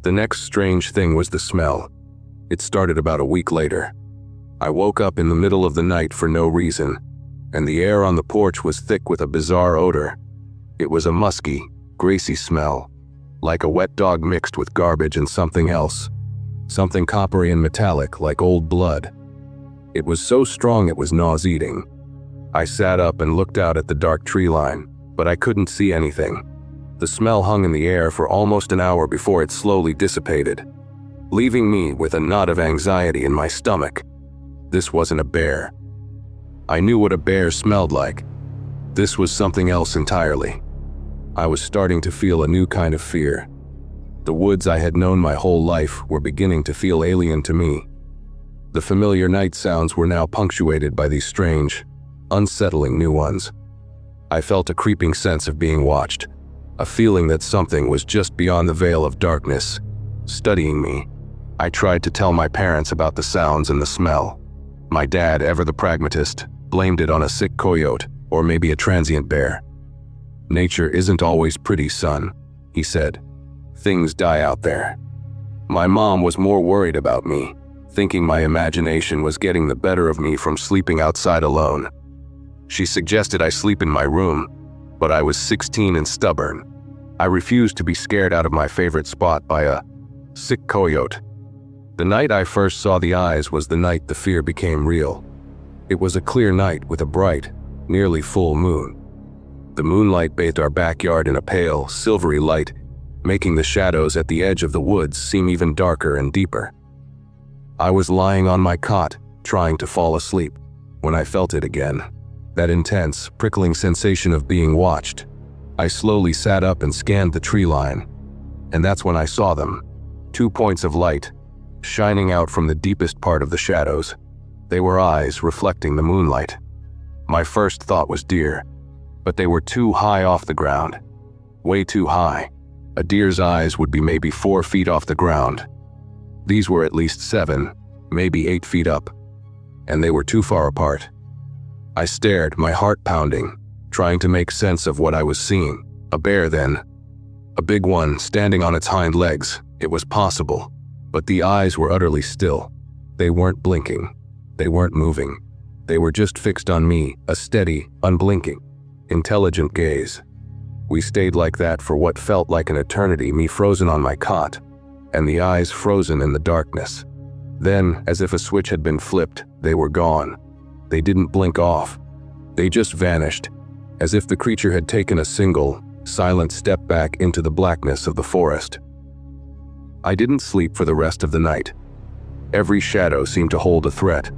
The next strange thing was the smell. It started about a week later. I woke up in the middle of the night for no reason, and the air on the porch was thick with a bizarre odor. It was a musky, greasy smell, like a wet dog mixed with garbage and something else, something coppery and metallic like old blood. It was so strong it was nauseating. I sat up and looked out at the dark tree line, but I couldn't see anything. The smell hung in the air for almost an hour before it slowly dissipated, leaving me with a knot of anxiety in my stomach. This wasn't a bear. I knew what a bear smelled like. This was something else entirely. I was starting to feel a new kind of fear. The woods I had known my whole life were beginning to feel alien to me. The familiar night sounds were now punctuated by these strange, unsettling new ones. I felt a creeping sense of being watched, a feeling that something was just beyond the veil of darkness, studying me. I tried to tell my parents about the sounds and the smell. My dad, ever the pragmatist, blamed it on a sick coyote or maybe a transient bear. "Nature isn't always pretty, son," he said. "Things die out there." My mom was more worried about me, thinking my imagination was getting the better of me from sleeping outside alone. She suggested I sleep in my room, but I was 16 and stubborn. I refused to be scared out of my favorite spot by a sick coyote. The night I first saw the eyes was the night the fear became real. It was a clear night with a bright, nearly full moon. The moonlight bathed our backyard in a pale, silvery light, making the shadows at the edge of the woods seem even darker and deeper. I was lying on my cot, trying to fall asleep, when I felt it again. That intense, prickling sensation of being watched. I slowly sat up and scanned the tree line, and that's when I saw them. 2 points of light, shining out from the deepest part of the shadows. They were eyes reflecting the moonlight. My first thought was deer, but they were too high off the ground. Way too high. A deer's eyes would be maybe 4 feet off the ground. These were at least 7, maybe 8 feet up, and they were too far apart. I stared, my heart pounding, trying to make sense of what I was seeing. A bear then. A big one, standing on its hind legs. It was possible. But the eyes were utterly still. They weren't blinking. They weren't moving. They were just fixed on me, a steady, unblinking, intelligent gaze. We stayed like that for what felt like an eternity, me frozen on my cot, and the eyes frozen in the darkness. Then, as if a switch had been flipped, they were gone. They didn't blink off. They just vanished, as if the creature had taken a single, silent step back into the blackness of the forest. I didn't sleep for the rest of the night. Every shadow seemed to hold a threat.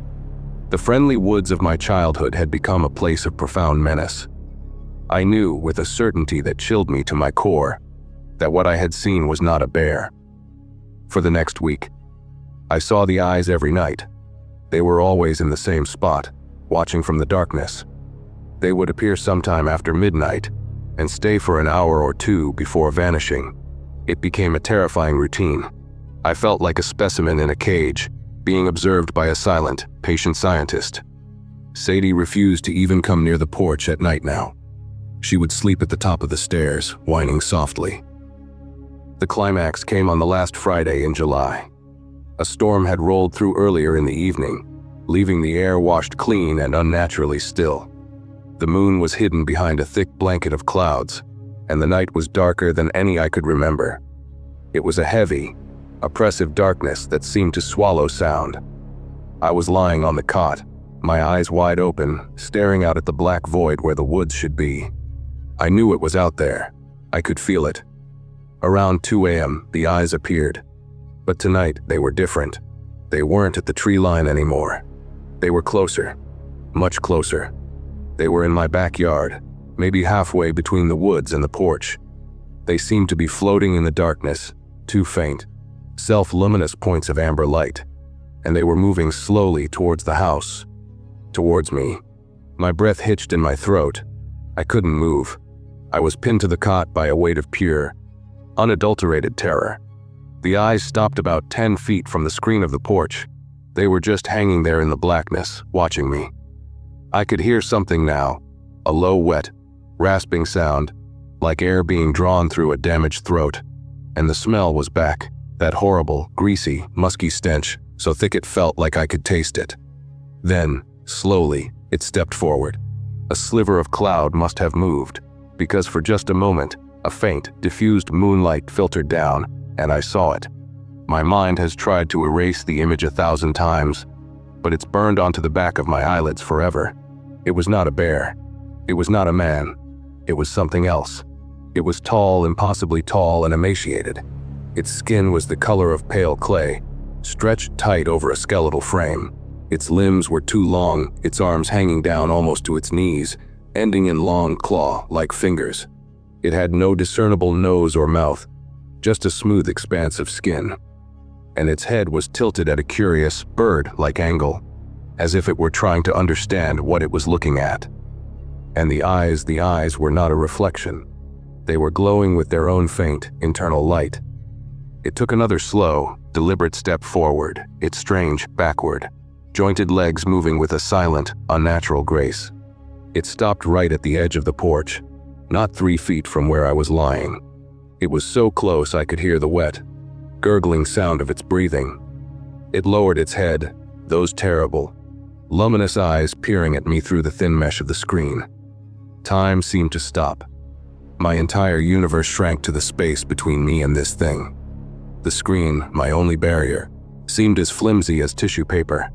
The friendly woods of my childhood had become a place of profound menace. I knew, with a certainty that chilled me to my core, that what I had seen was not a bear. For the next week, I saw the eyes every night. They were always in the same spot, watching from the darkness. They would appear sometime after midnight and stay for an hour or two before vanishing. It became a terrifying routine. I felt like a specimen in a cage, being observed by a silent, patient scientist. Sadie refused to even come near the porch at night now. She would sleep at the top of the stairs, whining softly. The climax came on the last Friday in July. A storm had rolled through earlier in the evening, leaving the air washed clean and unnaturally still. The moon was hidden behind a thick blanket of clouds, and the night was darker than any I could remember. It was a heavy, oppressive darkness that seemed to swallow sound. I was lying on the cot, my eyes wide open, staring out at the black void where the woods should be. I knew it was out there. I could feel it. Around 2 a.m., the eyes appeared. But tonight, they were different. They weren't at the tree line anymore. They were closer. Much closer. They were in my backyard, maybe halfway between the woods and the porch. They seemed to be floating in the darkness, too faint, self-luminous points of amber light, and they were moving slowly towards the house, towards me. My breath hitched in my throat. I couldn't move. I was pinned to the cot by a weight of pure, unadulterated terror. The eyes stopped about 10 feet from the screen of the porch. They were just hanging there in the blackness, watching me. I could hear something now, a low, wet, rasping sound, like air being drawn through a damaged throat. And the smell was back, that horrible, greasy, musky stench, so thick it felt like I could taste it. Then, slowly, it stepped forward. A sliver of cloud must have moved, because for just a moment, a faint, diffused moonlight filtered down, and I saw it. My mind has tried to erase the image 1,000 times, but it's burned onto the back of my eyelids forever. It was not a bear. It was not a man. It was something else. It was tall, impossibly tall and emaciated. Its skin was the color of pale clay, stretched tight over a skeletal frame. Its limbs were too long, its arms hanging down almost to its knees, ending in long claw-like fingers. It had no discernible nose or mouth, just a smooth expanse of skin. And its head was tilted at a curious, bird-like angle, as if it were trying to understand what it was looking at. And the eyes were not a reflection. They were glowing with their own faint, internal light. It took another slow, deliberate step forward, its strange, backward, jointed legs moving with a silent, unnatural grace. It stopped right at the edge of the porch, not 3 feet from where I was lying. It was so close I could hear the wet, gurgling sound of its breathing. It lowered its head, those terrible, luminous eyes peering at me through the thin mesh of the screen. Time seemed to stop. My entire universe shrank to the space between me and this thing. The screen, my only barrier, seemed as flimsy as tissue paper.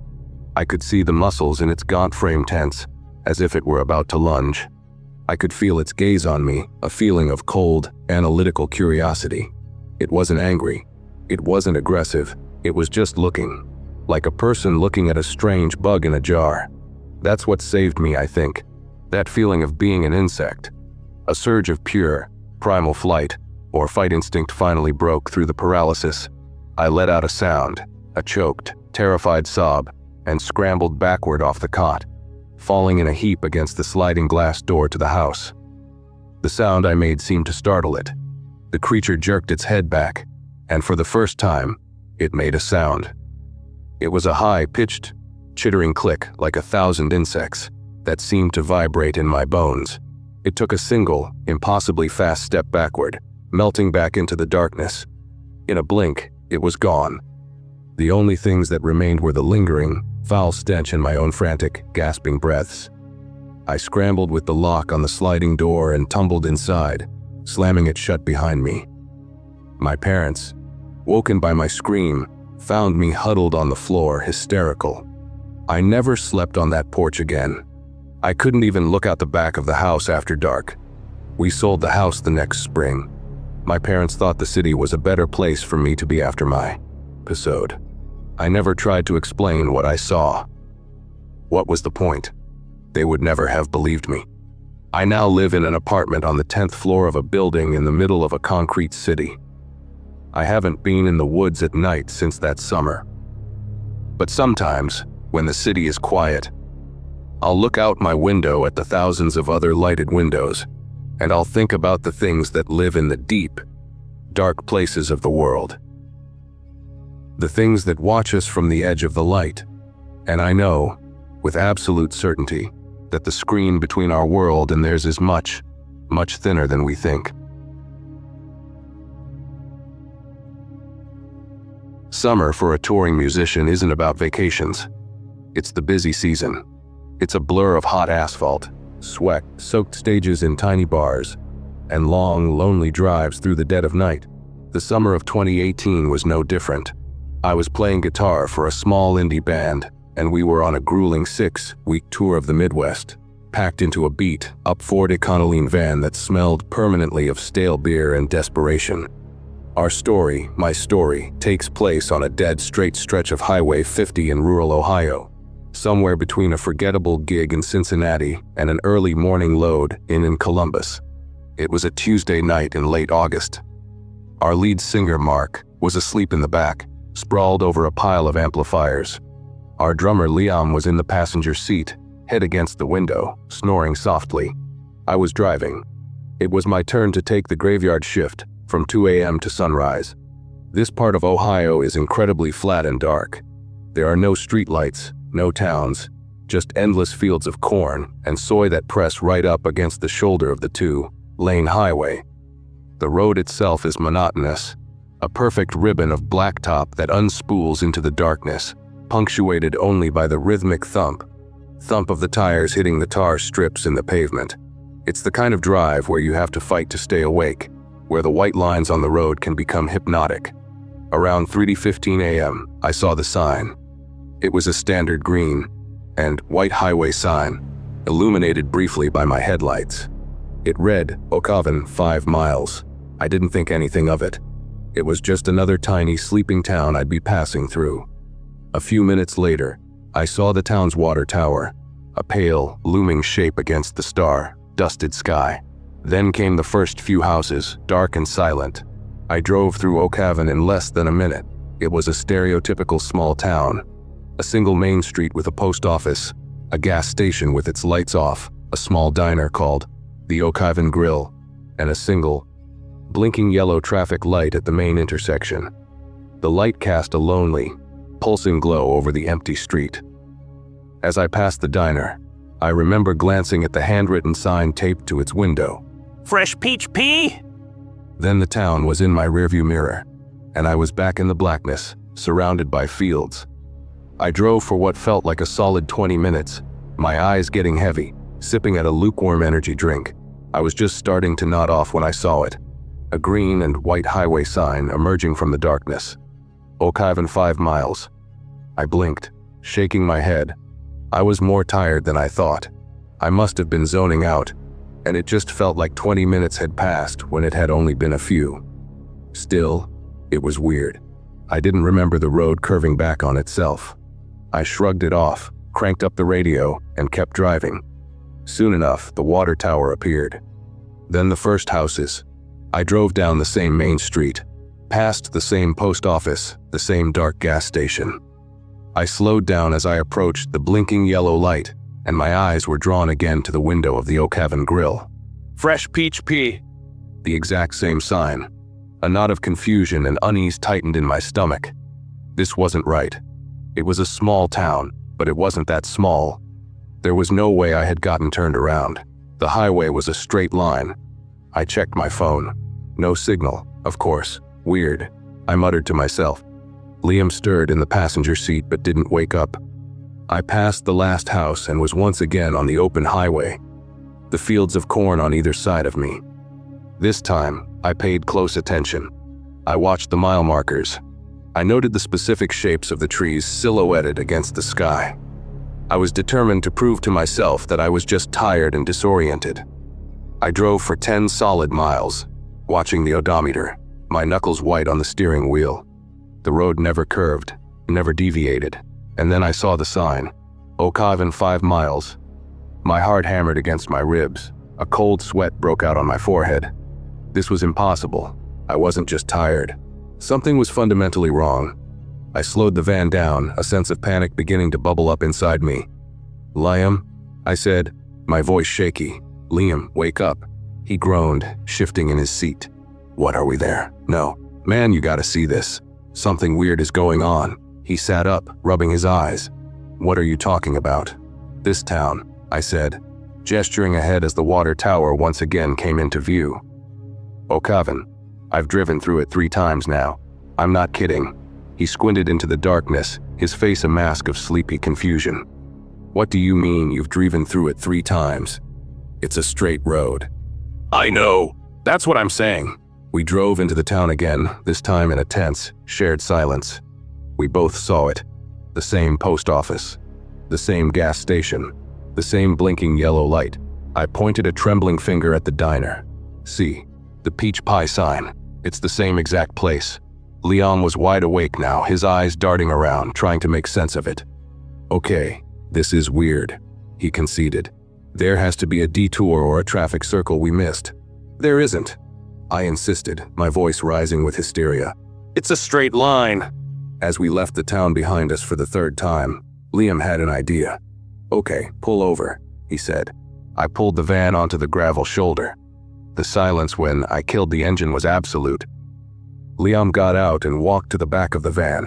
I could see the muscles in its gaunt frame tense, as if it were about to lunge. I could feel its gaze on me, a feeling of cold, analytical curiosity. It wasn't angry. It wasn't aggressive. It was just looking, like a person looking at a strange bug in a jar. That's what saved me, I think. That feeling of being an insect. A surge of pure, primal flight, or fight instinct finally broke through the paralysis. I let out a sound, a choked, terrified sob, and scrambled backward off the cot, falling in a heap against the sliding glass door to the house. The sound I made seemed to startle it. The creature jerked its head back, and for the first time, It made a sound. It was a high-pitched, chittering click like 1,000 insects that seemed to vibrate in my bones. It took a single, impossibly fast step backward, melting back into the darkness. In a blink, it was gone. The only things that remained were the lingering, foul stench and my own frantic, gasping breaths. I scrambled with the lock on the sliding door and tumbled inside, slamming it shut behind me. My parents, woken by my scream, found me huddled on the floor, hysterical. I never slept on that porch again. I couldn't even look out the back of the house after dark. We sold the house the next spring. My parents thought the city was a better place for me to be after my episode. I never tried to explain what I saw. What was the point? They would never have believed me. I now live in an apartment on the 10th floor of a building in the middle of a concrete city. I haven't been in the woods at night since that summer. But sometimes, when the city is quiet, I'll look out my window at the thousands of other lighted windows, and I'll think about the things that live in the deep, dark places of the world. The things that watch us from the edge of the light. And I know, with absolute certainty, that the screen between our world and theirs is much, much thinner than we think. Summer for a touring musician isn't about vacations. It's the busy season. It's a blur of hot asphalt, sweat-soaked stages in tiny bars, and long, lonely drives through the dead of night. The summer of 2018 was no different. I was playing guitar for a small indie band, and we were on a grueling 6-week tour of the Midwest, packed into a beat-up Ford Econoline van that smelled permanently of stale beer and desperation. Our story, my story, takes place on a dead straight stretch of Highway 50 in rural Ohio, somewhere between a forgettable gig in Cincinnati and an early morning load in Columbus. It was a Tuesday night in late August. Our lead singer, Mark, was asleep in the back, sprawled over a pile of amplifiers. Our drummer, Liam, was in the passenger seat, head against the window, snoring softly. I was driving. It was my turn to take the graveyard shift, from 2 a.m. to sunrise. This part of Ohio is incredibly flat and dark. There are no streetlights, no towns, just endless fields of corn and soy that press right up against the shoulder of the two-lane highway. The road itself is monotonous, a perfect ribbon of blacktop that unspools into the darkness, punctuated only by the rhythmic thump of the tires hitting the tar strips in the pavement. It's the kind of drive where you have to fight to stay awake, where the white lines on the road can become hypnotic. Around 3:15 a.m., I saw the sign. It was a standard green and white highway sign, illuminated briefly by my headlights. It read, Oakhava, 5 miles. I didn't think anything of it. It was just another tiny sleeping town I'd be passing through. A few minutes later, I saw the town's water tower, a pale, looming shape against the star-dusted sky. Then came the first few houses, dark and silent. I drove through Oakhava in less than a minute. It was a stereotypical small town. A single main street with a post office, a gas station with its lights off, a small diner called the Oakhava Grill, and a single, blinking yellow traffic light at the main intersection. The light cast a lonely, pulsing glow over the empty street. As I passed the diner, I remember glancing at the handwritten sign taped to its window. Fresh peach pea? Then the town was in my rearview mirror, and I was back in the blackness, surrounded by fields. I drove for what felt like a solid 20 minutes, my eyes getting heavy, sipping at a lukewarm energy drink. I was just starting to nod off when I saw it. A green and white highway sign emerging from the darkness. Oakhava, 5 miles. I blinked, shaking my head. I was more tired than I thought. I must have been zoning out, and it just felt like 20 minutes had passed when it had only been a few. Still, it was weird. I didn't remember the road curving back on itself. I shrugged it off, cranked up the radio, and kept driving. Soon enough, the water tower appeared. Then the first houses. I drove down the same main street, past the same post office, the same dark gas station. I slowed down as I approached the blinking yellow light, and my eyes were drawn again to the window of the Oakhava Grill. Fresh peach pea. The exact same sign. A knot of confusion and unease tightened in my stomach. This wasn't right. It was a small town, but it wasn't that small. There was no way I had gotten turned around. The highway was a straight line. I checked my phone. No signal, of course. Weird, I muttered to myself. Liam stirred in the passenger seat but didn't wake up. I passed the last house and was once again on the open highway. The fields of corn on either side of me. This time, I paid close attention. I watched the mile markers. I noted the specific shapes of the trees silhouetted against the sky. I was determined to prove to myself that I was just tired and disoriented. I drove for 10 solid miles, watching the odometer, my knuckles white on the steering wheel. The road never curved, never deviated, and then I saw the sign, O'Cavan 5 miles. My heart hammered against my ribs. A cold sweat broke out on my forehead. This was impossible. I wasn't just tired. Something was fundamentally wrong. I slowed the van down, a sense of panic beginning to bubble up inside me. "Liam," I said, my voice shaky. "Liam, wake up." He groaned, shifting in his seat. "What, are we there?" "No. Man, you gotta see this. Something weird is going on." He sat up, rubbing his eyes. "What are you talking about?" "This town," I said, gesturing ahead as the water tower once again came into view. "O'Cavan. I've driven through it 3 times now. I'm not kidding." He squinted into the darkness, his face a mask of sleepy confusion. "What do you mean you've driven through it 3 times? It's a straight road." I know. That's what I'm saying. We drove into the town again, this time in a tense, shared silence. We both saw it. The same post office. The same gas station. The same blinking yellow light. I pointed a trembling finger at the diner. "See, the peach pie sign. It's the same exact place." Leon was wide awake now, his eyes darting around, trying to make sense of it. "Okay, this is weird," he conceded. "There has to be a detour or a traffic circle we missed." "There isn't," I insisted, my voice rising with hysteria. It's a straight line. As we left the town behind us for the 3rd time, Liam had an idea. "Okay, pull over," he said. I pulled the van onto the gravel shoulder. The silence when I killed the engine was absolute. Liam got out and walked to the back of the van.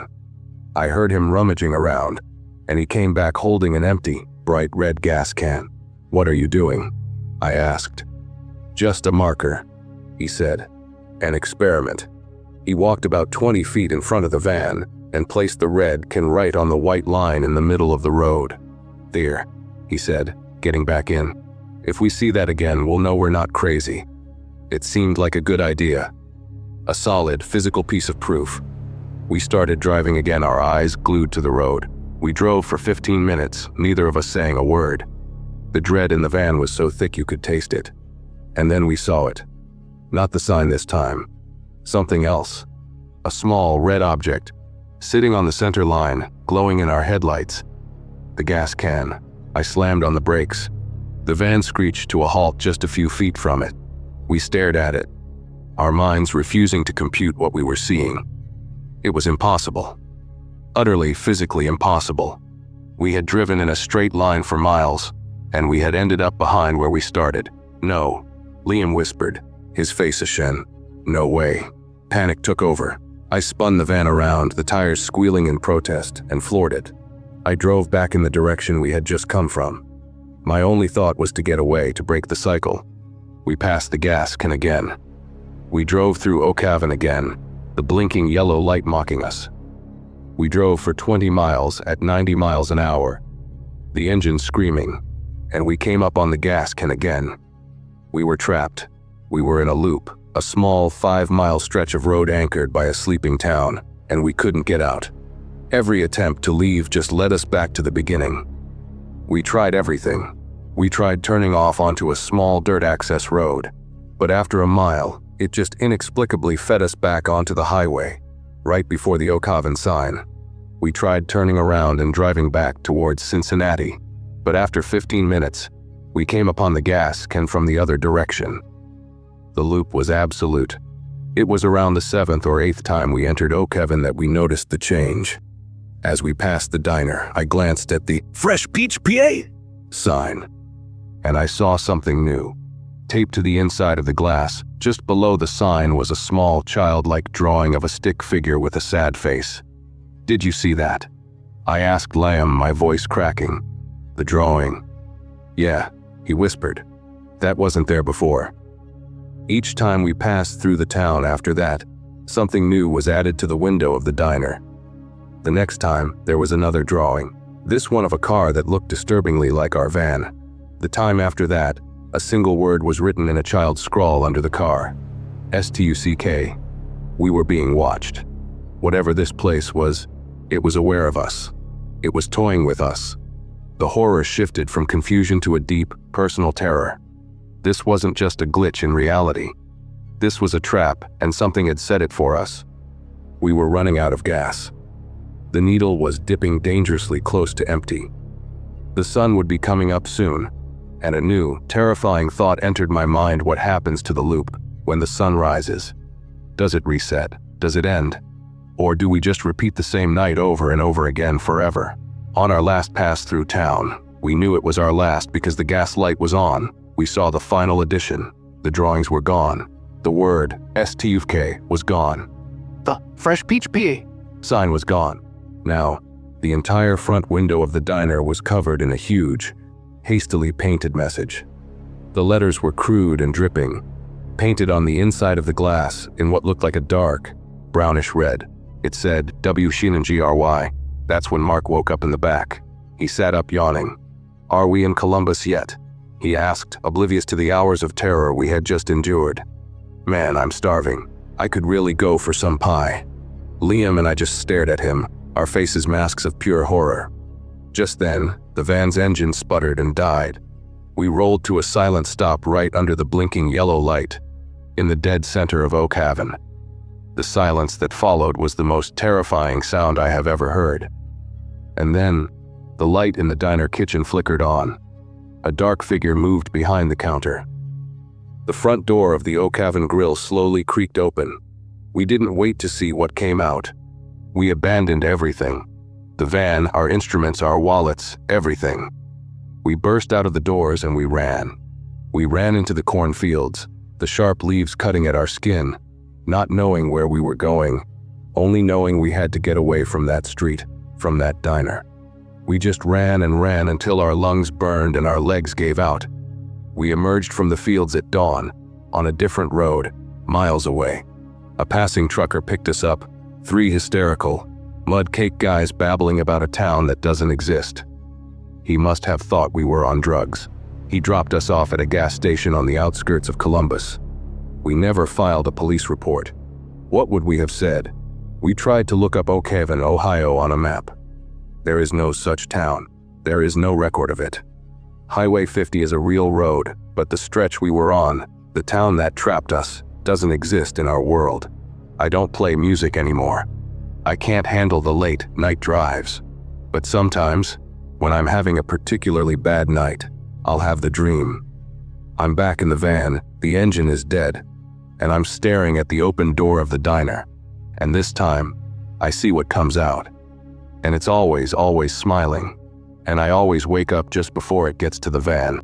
I heard him rummaging around, and he came back holding an empty, bright red gas can. "What are you doing?" I asked. "Just a marker," he said. "An experiment." He walked about 20 feet in front of the van and placed the red can right on the white line in the middle of the road. "There," he said, getting back in. "If we see that again, we'll know we're not crazy." It seemed like a good idea. A solid, physical piece of proof. We started driving again, our eyes glued to the road. We drove for 15 minutes, neither of us saying a word. The dread in the van was so thick you could taste it. And then we saw it. Not the sign this time. Something else. A small, red object, sitting on the center line, glowing in our headlights. The gas can. I slammed on the brakes. The van screeched to a halt just a few feet from it. We stared at it, our minds refusing to compute what we were seeing. It was impossible. Utterly, physically impossible. We had driven in a straight line for miles, and we had ended up behind where we started. "No," Liam whispered, his face ashen. "No way." Panic took over. I spun the van around, the tires squealing in protest, and floored it. I drove back in the direction we had just come from. My only thought was to get away, to break the cycle. We passed the gas can again. We drove through O'Cavan again, the blinking yellow light mocking us. We drove for 20 miles at 90 miles an hour, the engine screaming, and we came up on the gas can again. We were trapped. We were in a loop, a small 5-mile stretch of road anchored by a sleeping town, and we couldn't get out. Every attempt to leave just led us back to the beginning. We tried everything. We tried turning off onto a small dirt access road, but after a mile, it just inexplicably fed us back onto the highway, right before the O'Cavan sign. We tried turning around and driving back towards Cincinnati, but after 15 minutes, we came upon the gas can from the other direction. The loop was absolute. It was around the 7th or 8th time we entered O'Cavan that we noticed the change. As we passed the diner, I glanced at the Fresh Peach PA sign, and I saw something new. Taped to the inside of the glass, just below the sign, was a small childlike drawing of a stick figure with a sad face. Did you see that? I asked Liam, my voice cracking. The drawing. Yeah, he whispered. That wasn't there before. Each time we passed through the town after that, something new was added to the window of the diner. The next time, there was another drawing, this one of a car that looked disturbingly like our van. The time after that, a single word was written in a child's scrawl under the car. STUCK. We were being watched. Whatever this place was, it was aware of us. It was toying with us. The horror shifted from confusion to a deep, personal terror. This wasn't just a glitch in reality. This was a trap, and something had set it for us. We were running out of gas. The needle was dipping dangerously close to empty. The sun would be coming up soon, and a new, terrifying thought entered my mind: what happens to the loop when the sun rises? Does it reset? Does it end? Or do we just repeat the same night over and over again forever? On our last pass through town, we knew it was our last because the gas light was on. We saw the final edition. The drawings were gone. The word STUK was gone. The fresh peach pea Sign was gone. Now, the entire front window of the diner was covered in a huge, hastily painted message. The letters were crude and dripping, painted on the inside of the glass in what looked like a dark, brownish red. It said W Shin GRY. That's when Mark woke up in the back. He sat up yawning. "Are we in Columbus yet?" he asked, oblivious to the hours of terror we had just endured. "Man, I'm starving. I could really go for some pie." Liam and I just stared at him, our faces masks of pure horror. Just then, the van's engine sputtered and died. We rolled to a silent stop right under the blinking yellow light, in the dead center of Oak Haven. The silence that followed was the most terrifying sound I have ever heard. And then, the light in the diner kitchen flickered on. A dark figure moved behind the counter. The front door of the Oak Haven grill slowly creaked open. We didn't wait to see what came out. We abandoned everything. The van, our instruments, our wallets, everything. We burst out of the doors and we ran. We ran into the cornfields, the sharp leaves cutting at our skin, not knowing where we were going, only knowing we had to get away from that street, from that diner. We just ran and ran until our lungs burned and our legs gave out. We emerged from the fields at dawn, on a different road, miles away. A passing trucker picked us up, 3 hysterical, mud-cake guys babbling about a town that doesn't exist. He must have thought we were on drugs. He dropped us off at a gas station on the outskirts of Columbus. We never filed a police report. What would we have said? We tried to look up Oak Haven, Ohio on a map. There is no such town. There is no record of it. Highway 50 is a real road, but the stretch we were on, the town that trapped us, doesn't exist in our world. I don't play music anymore. I can't handle the late night drives. But sometimes, when I'm having a particularly bad night, I'll have the dream. I'm back in the van, the engine is dead, and I'm staring at the open door of the diner. And this time, I see what comes out. And it's always smiling. And I always wake up just before it gets to the van.